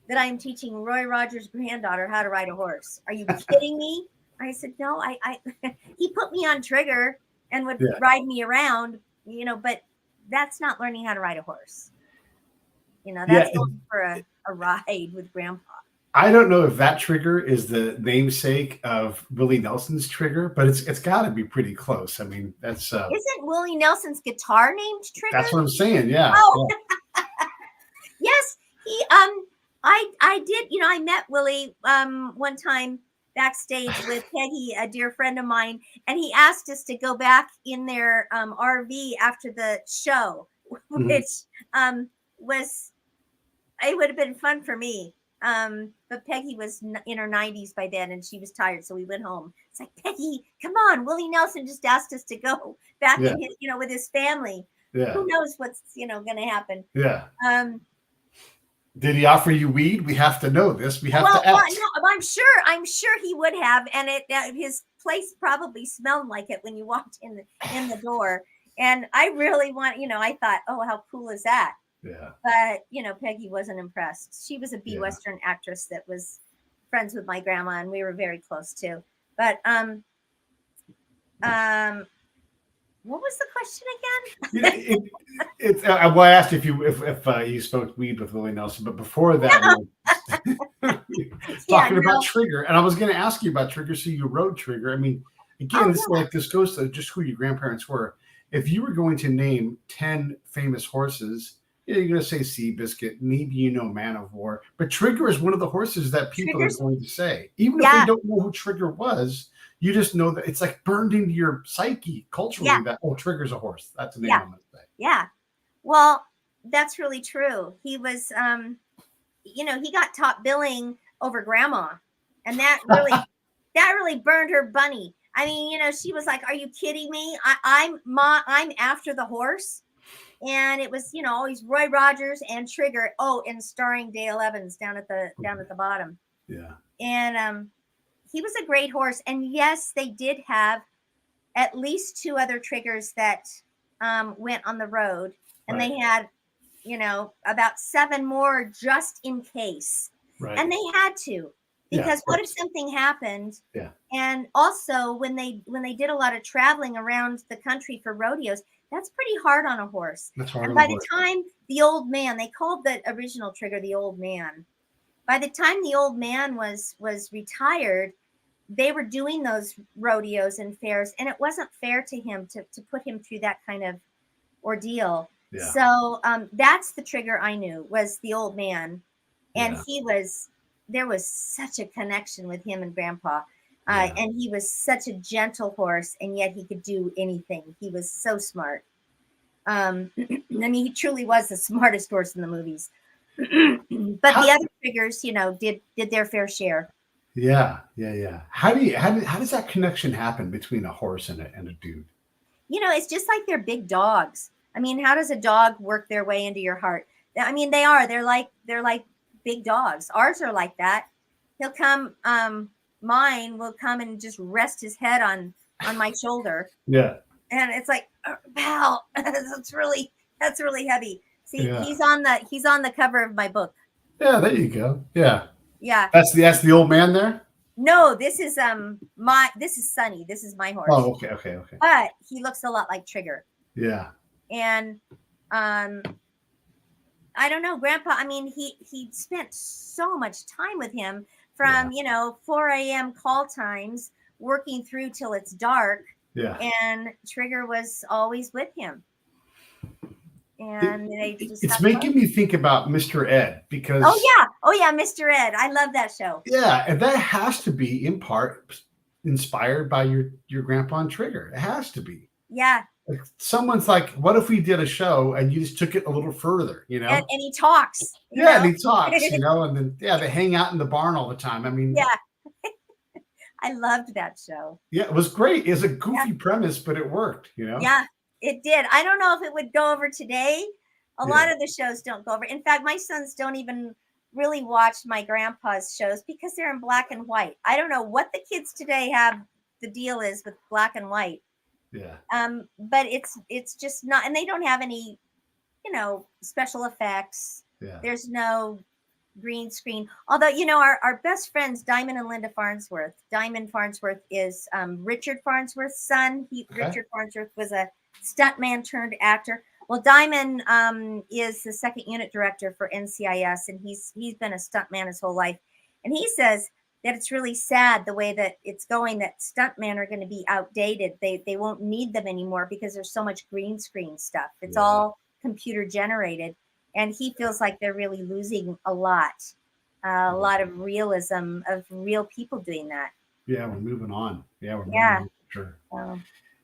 that I am teaching Roy Rogers' granddaughter how to ride a horse. Are you kidding me?" I said, "No, I he put me on trigger and would ride me around, but that's not learning how to ride a horse. That's going for a ride with Grandpa." I don't know if that trigger is the namesake of Willie Nelson's trigger, but it's got to be pretty close. I mean, that's isn't Willie Nelson's guitar named Trigger? That's what I'm saying. Yeah. Oh. Yes, He I did, I met Willie one time backstage with Peggy, a dear friend of mine, and he asked us to go back in their RV after the show, Mhm. which was it would have been fun for me. But Peggy was in her 90s by then, and she was tired, so we went home. It's like, Peggy, come on, Willie Nelson just asked us to go back Yeah. in his, with his family. Yeah. Who knows what's going to happen? Yeah. Um, Did he offer you weed? We have to know this. We have well, to ask. no, I'm sure he would have, and his place probably smelled like it when you walked in the door. And I really want, I thought, oh, how cool is that? Yeah. But, Peggy wasn't impressed. She was a B Yeah. Western actress that was friends with my grandma, and we were very close too. But what was the question again? Well, I asked if you smoked weed with Willie Nelson, but before that, talking about Trigger, and I was going to ask you about Trigger. So you rode Trigger. I mean, again, this goes to just who your grandparents were. If you were going to name 10 famous horses, you're going to say Seabiscuit, maybe Man of War, but Trigger is one of the horses that people are going to say, even if they don't know who Trigger was. You just know that it's like burned into your psyche culturally that, Trigger's a horse. That's the name I'm going to say. Yeah. Well, that's really true. He was, he got top billing over grandma, and that really burned her bunny. I mean, she was like, "Are you kidding me? I'm after the horse." And it was, always Roy Rogers and Trigger. Oh, and starring Dale Evans down at the bottom. Yeah. And he was a great horse. And yes, they did have at least 2 other Triggers that went on the road, and they had, about 7 more just in case. Right. And they had to, because what if something happened? Yeah. And also when they did a lot of traveling around the country for rodeos, that's pretty hard on a horse. That's hard. And by the time the old man, they called the original Trigger the old man. By the time the old man was retired, they were doing those rodeos and fairs, and it wasn't fair to him to put him through that kind of ordeal. Yeah. So that's the Trigger I knew, was the old man. And there was such a connection with him and Grandpa. And he was such a gentle horse, and yet he could do anything. He was so smart. I mean, he truly was the smartest horse in the movies. But the other Triggers, did their fair share. Yeah. How does that connection happen between a horse and a dude? It's just like they're big dogs. I mean, how does a dog work their way into your heart? I mean, they're like big dogs. Ours are like that. He'll come, mine will come and just rest his head on my shoulder. Yeah. And it's like, pal, that's really heavy. See, he's on the cover of my book. Yeah, there you go. Yeah. Yeah. That's the old man there? No, this is Sonny. This is my horse. Oh, okay. But he looks a lot like Trigger. Yeah. And I don't know, Grandpa, I mean, he spent so much time with him from, 4 a.m. call times, working through till it's dark. Yeah. And Trigger was always with him. And it's making me think about Mr. Ed, because oh yeah, Mr. Ed, I love that show. Yeah, and that has to be in part inspired by your grandpa and Trigger. It has to be. Yeah. Like, someone's like, what if we did a show and you just took it a little further, And he talks. And he talks, and then they hang out in the barn all the time. I mean, I loved that show. Yeah, it was great. It was a goofy premise, but it worked, Yeah, it did. I don't know if it would go over today. A lot of the shows don't go over. In fact, my sons don't even really watch my grandpa's shows because they're in black and white. I don't know what the kids today have. The deal is with black and white. Yeah. But it's just not, and they don't have any, special effects. Yeah. There's no green screen. Although, our best friends, Diamond and Linda Farnsworth. Diamond Farnsworth is Richard Farnsworth's son. Richard Farnsworth was a stuntman turned actor. Well, Diamond is the second unit director for NCIS, and he's been a stuntman his whole life. And he says that it's really sad the way that it's going, that stuntmen are going to be outdated. They won't need them anymore because there's so much green screen stuff. It's all computer generated. and he feels like they're really losing a lot of realism of real people doing that. Yeah, we're moving on. Yeah, we're moving Yeah. on for sure. So,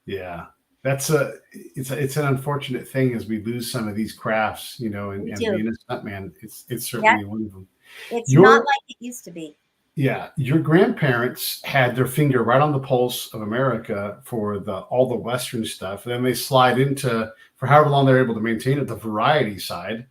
Yeah, it's an unfortunate thing as we lose some of these crafts, you know, we and do. being a stuntman, it's Yeah. certainly one of them. It's not Your like it used to be. Yeah, your grandparents had their finger right on the pulse of America for the all the Western stuff. And then they slide into, for however long they're able to maintain it, the variety side,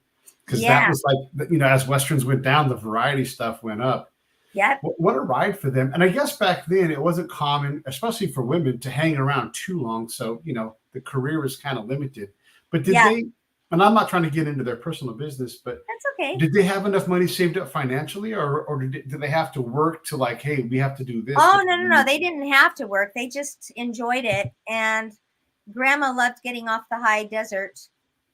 because that Yeah. was like, you know, as Westerns went down, the variety stuff went up. Yep. What a ride for them. And I guess back then it wasn't common, especially for women, to hang around too long. So, you know, the career was kind of limited. But did Yeah. they, and I'm not trying to get into their personal business, but That's okay. did they have enough money saved up financially, or did they have to work to like, hey, we have to do this? Oh, no. They didn't have to work. They just enjoyed it. And grandma loved getting off the high desert.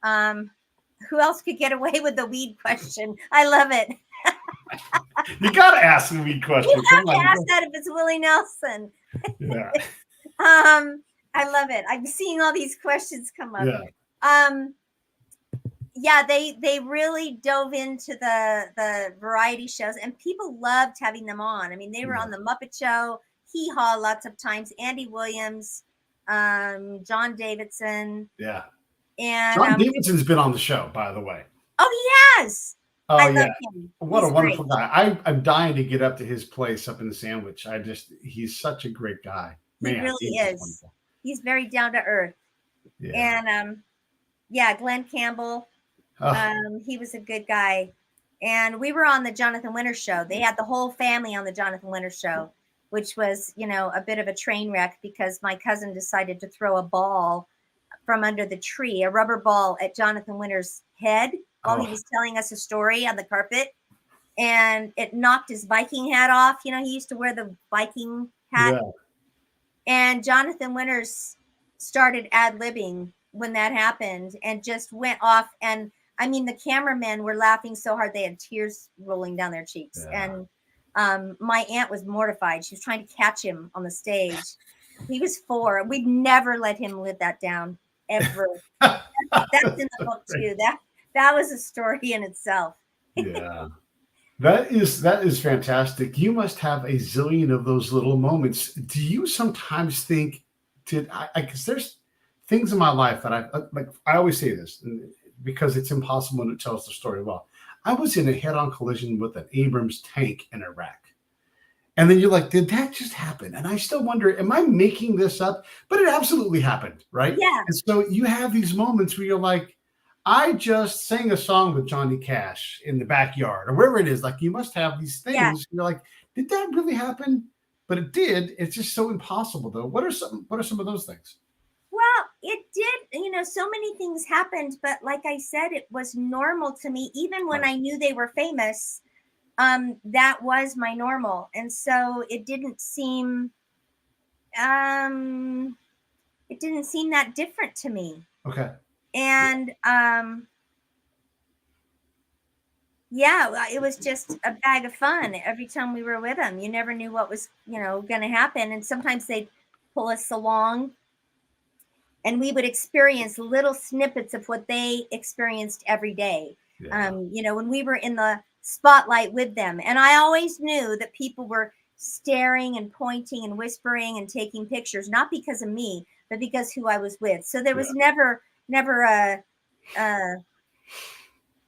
Who else could get away with the weed question? I love it. You got to ask the weed question. You have to ask that if it's Willie Nelson. Yeah. I love it. I'm seeing all these questions come up. Yeah. Yeah, they really dove into the variety shows, and people loved having them on. I mean, they were on the Muppet Show, Hee Haw lots of times, Andy Williams, John Davidson. Yeah. And John Davidson's been on the show, by the way. Oh, he has. Oh, I yeah. love him. What He's a wonderful great. guy. I'm dying to get up to his place up in the Sandwich. He's such a great guy. Man, He really is. wonderful. He's very down to earth. Yeah. And yeah, Glenn Campbell. He was a good guy. And we were on the Jonathan Winters show. They had the whole family on the Jonathan Winters show, which was, you know, a bit of a train wreck because my cousin decided to throw a ball from under the tree, a rubber ball at Jonathan Winters' head while he was telling us a story on the carpet. And it knocked his Viking hat off. You know, he used to wear the Viking hat. Yeah. And Jonathan Winters started ad-libbing when that happened and just went off. And I mean, the cameramen were laughing so hard they had tears rolling down their cheeks. Yeah. And my aunt was mortified. She was trying to catch him on the stage. He was 4. We'd never let him live that down, ever. That's in the book too. That was a story in itself. Yeah. That is fantastic. You must have a zillion of those little moments. Do you sometimes think, because there's things in my life that I always say this because it's impossible and it tells the story well. I was in a head-on collision with an Abrams tank in Iraq. And then you're like, did that just happen? And I still wonder, am I making this up? But it absolutely happened, right? Yeah. And so you have these moments where you're like, I just sang a song with Johnny Cash in the backyard or wherever it is. Like, you must have these things. Yeah. You're like, did that really happen? But it did. It's just so impossible, though. What are some of those things? Well, it did. You know, so many things happened, but like I said, it was normal to me. Even when I knew they were famous, that was my normal. And so it didn't seem that different to me. Okay. And yeah, it was just a bag of fun every time we were with them. You never knew what was, you know, going to happen. And sometimes they'd pull us along and we would experience little snippets of what they experienced every day. Yeah. You know, when we were in the spotlight with them. And I always knew that people were staring and pointing and whispering and taking pictures, not because of me, but because who I was with. So there was never a,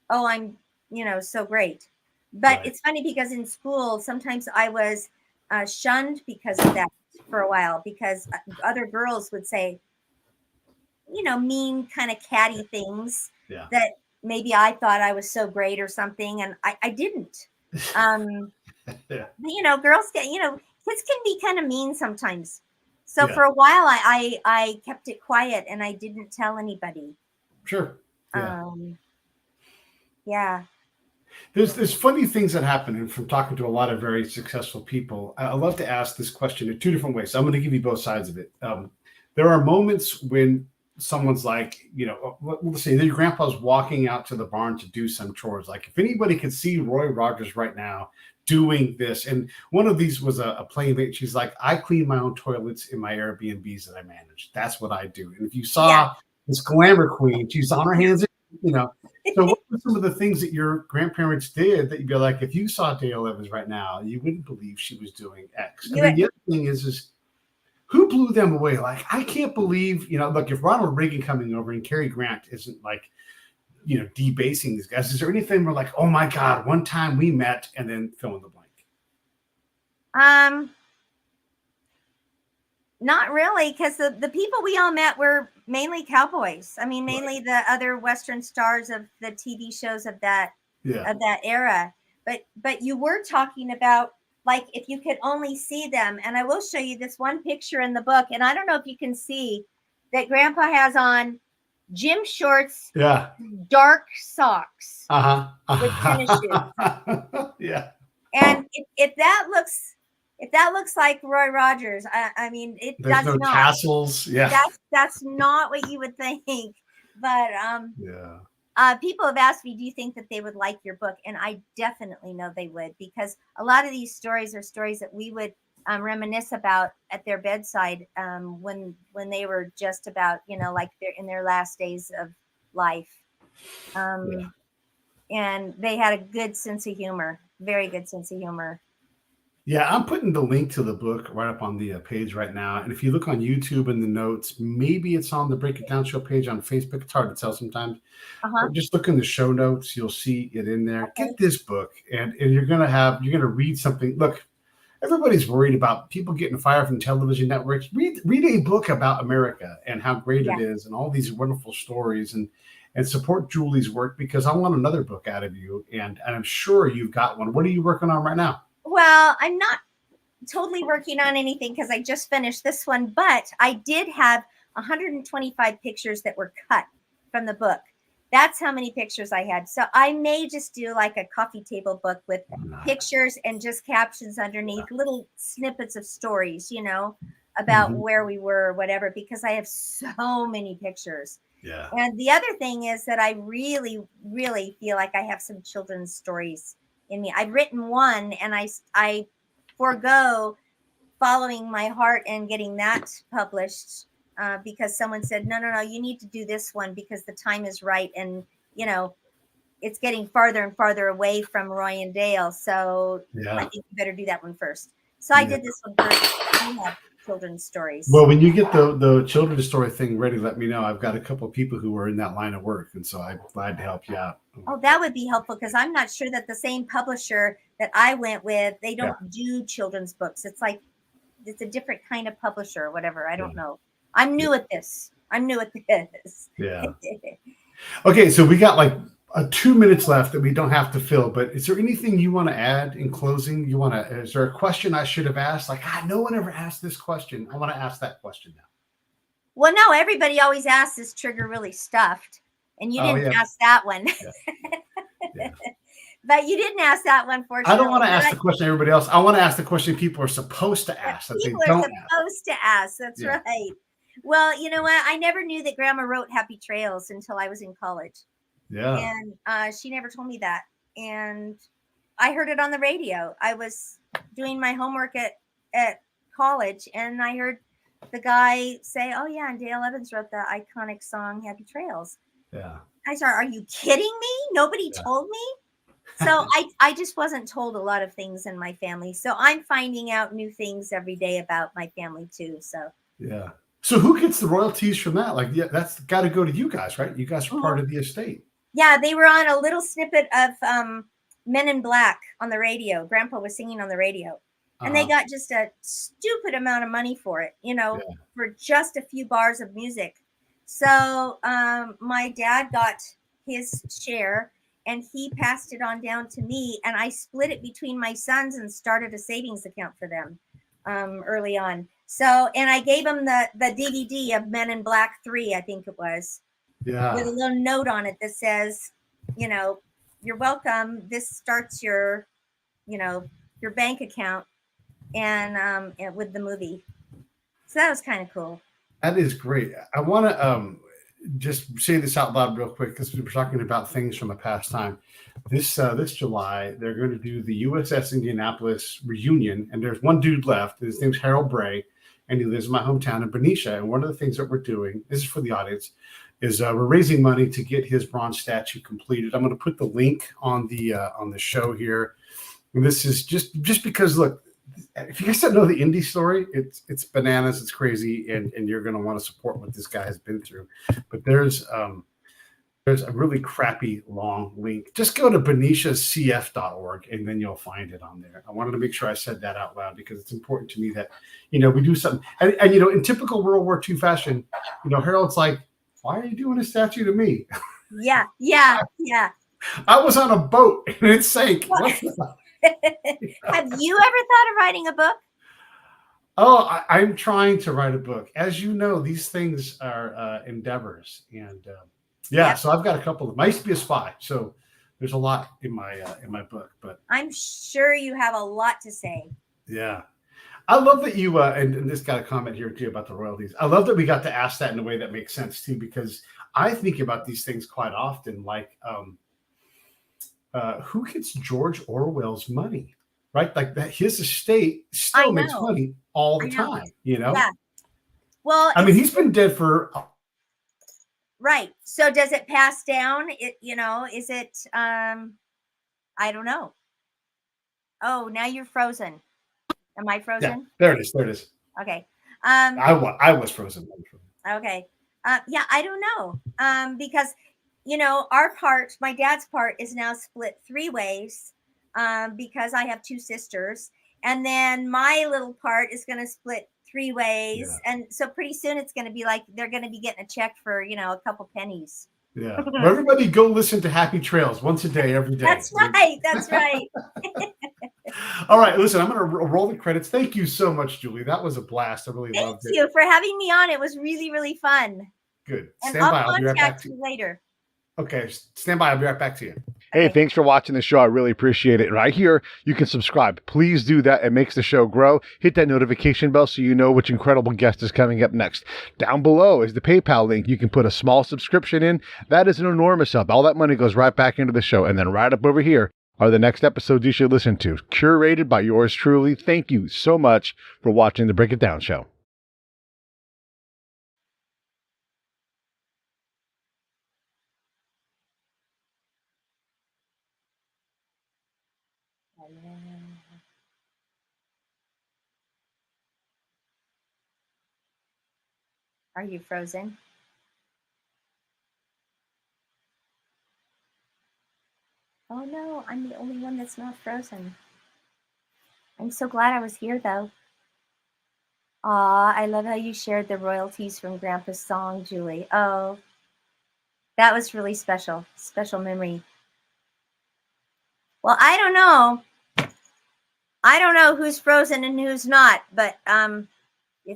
oh, I'm, you know, so great. But it's funny because in school, sometimes I was shunned because of that for a while, because other girls would say, you know, mean kind of catty things that maybe I thought I was so great or something. And I didn't. You know, girls get, you know, kids can be kind of mean sometimes. So for a while, I kept it quiet and I didn't tell anybody. Sure. Yeah. There's funny things that happen, and from talking to a lot of very successful people, I love to ask this question in 2 different ways. So I'm going to give you both sides of it. There are moments when someone's like, you know, let's say your grandpa's walking out to the barn to do some chores. Like, if anybody could see Roy Rogers right now doing this, and one of these was a playmate. She's like, I clean my own toilets in my Airbnbs that I manage. That's what I do. And if you saw this glamour queen, she's on her hands and You know, so what were some of the things that your grandparents did that you'd be like, if you saw Dale Evans right now, you wouldn't believe she was doing X. And then the other thing is who blew them away? Like, I can't believe, look, if Ronald Reagan coming over and Cary Grant isn't like, debasing these guys, is there anything where like, oh my God, one time we met and then fill in the blank? Not really, because the people we all met were mainly cowboys. I mean, mainly the other Western stars of the TV shows of that era. But you were talking about, like, if you could only see them. And I will show you this one picture in the book. And I don't know if you can see that Grandpa has on gym shorts, dark socks, with tennis shoes. Yeah. And if that looks like Roy Rogers, I mean, There's no not tassels. Yeah. That's not what you would think. But people have asked me, do you think that they would like your book? And I definitely know they would, because a lot of these stories are stories that we would reminisce about at their bedside when they were just about, like they're in their last days of life. And they had a good sense of humor, very good sense of humor. Yeah, I'm putting the link to the book right up on the page right now. And if you look on YouTube in the notes, maybe it's on the Break It Down Show page on Facebook. It's hard to tell sometimes. But just look in the show notes. You'll see it in there. Okay. Get this book, and you're going to read something. Look, everybody's worried about people getting fired from television networks. Read a book about America and how great it is and all these wonderful stories, and support Julie's work, because I want another book out of you. And I'm sure you've got one. What are you working on right now? Well, I'm not totally working on anything because I just finished this one, but I did have 125 pictures that were cut from the book. That's how many pictures I had. So I may just do like a coffee table book with pictures and just captions underneath, little snippets of stories, about where we were or whatever, because I have so many pictures. Yeah. And the other thing is that I really, really feel like I have some children's stories in me. I've written one, and I forego following my heart and getting that published because someone said, no, you need to do this one because the time is right. And, it's getting farther and farther away from Roy and Dale. So I think you better do that one first. So I did this one first. I have children's stories. Well, when you get the children's story thing ready, let me know. I've got a couple of people who are in that line of work, and so I'm glad to help you out. Oh, that would be helpful, because I'm not sure that the same publisher that I went with, they don't do children's books. It's like, it's a different kind of publisher or whatever. I don't know. I'm new at this. Yeah. Okay, so we got like 2 minutes left that we don't have to fill, but is there anything you want to add in closing? Is there a question I should have asked? Like, no one ever asked this question. I want to ask that question now. Well, no, everybody always asks, is Trigger really stuffed? And you didn't ask that one. But you didn't ask that one, fortunately. I don't want to ask the question everybody else. I want to ask the question people are supposed to ask. People are supposed to ask. That's right. Well, you know what? I never knew that Grandma wrote Happy Trails until I was in college. Yeah. And she never told me that. And I heard it on the radio. I was doing my homework at college, and I heard the guy say, oh, yeah, and Dale Evans wrote the iconic song Happy Trails. Yeah. I said, are you kidding me? Nobody told me? So I just wasn't told a lot of things in my family. So I'm finding out new things every day about my family too. So yeah. So who gets the royalties from that? Like, that's got to go to you guys, right? You guys are part of the estate. Yeah, they were on a little snippet of Men in Black on the radio. Grandpa was singing on the radio. And they got just a stupid amount of money for it, for just a few bars of music. So my dad got his share, and he passed it on down to me, and I split it between my sons and started a savings account for them early on. So, and I gave him the DVD of Men in Black 3, I think it was, with a little note on it that says, you're welcome. This starts your bank account, and with the movie. So that was kind of cool. That is great. I want to just say this out loud real quick, because we were talking about things from a past time. This July, they're going to do the USS Indianapolis reunion, and there's one dude left. His name's Harold Bray, and he lives in my hometown in Benicia. And one of the things that we're doing, this is for the audience, is we're raising money to get his bronze statue completed. I'm going to put the link on the show here. And this is just because, look, if you guys don't know the indie story, it's bananas, it's crazy, and you're going to want to support what this guy has been through. But there's a really crappy long link. Just go to beniciacf.org and then you'll find it on there. I wanted to make sure I said that out loud because it's important to me that, we do something. And in typical World War II fashion, Harold's like, why are you doing a statue to me? Yeah. I was on a boat and it sank. Have you ever thought of writing a book? Oh, I'm trying to write a book. As you know, these things are endeavors. And so I've got a couple of them. I used to be a spy, so there's a lot in my book. But I'm sure you have a lot to say. Yeah. I love that you and this got a comment here too about the royalties. I love that we got to ask that in a way that makes sense too, because I think about these things quite often, like who gets George Orwell's money, right? Like that, his estate still makes money all the time, Yeah. Well, I mean, he's been dead for. Right. So does it pass down? Is it, I don't know. Oh, now you're frozen. Am I frozen? Yeah, there it is. Okay. I was frozen. Okay. Yeah, I don't know. Because, our part, my dad's part is now split 3 ways because I have 2 sisters. And then my little part is going to split 3 ways. Yeah. And so pretty soon it's going to be like they're going to be getting a check for, a couple pennies. Yeah. Well, everybody go listen to Happy Trails once a day, every day. That's right. That's right. All right. Listen, I'm going to roll the credits. Thank you so much, Julie. That was a blast. I really loved it. Thank you for having me on. It was really, really fun. Good. Stand by. I'll be right back to you later. Okay. Stand by. I'll be right back to you. Hey, thanks for watching the show. I really appreciate it. Right here, you can subscribe. Please do that. It makes the show grow. Hit that notification bell so you know which incredible guest is coming up next. Down below is the PayPal link. You can put a small subscription in. That is an enormous help. All that money goes right back into the show. And then right up over here are the next episodes you should listen to, curated by yours truly. Thank you so much for watching the Break It Down Show. Are you frozen? Oh no, I'm the only one that's not frozen. I'm so glad I was here though. Aw, I love how you shared the royalties from Grandpa's song, Julie. Oh, that was really special. Special memory. Well, I don't know. I don't know who's frozen and who's not, but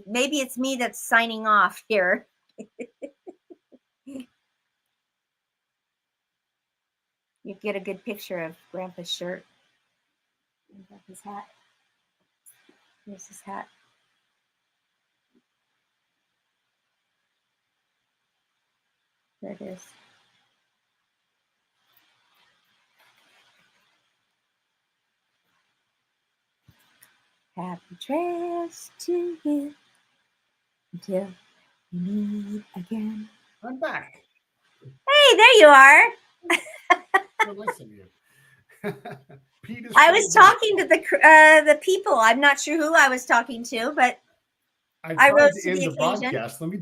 maybe it's me that's signing off here. You get a good picture of Grandpa's shirt. His hat. Here's his hat. There it is. Happy trails to you until we meet again. I'm back. Hey, there you are. I was talking to the people. I'm not sure who I was talking to, but I rose to the occasion. Let me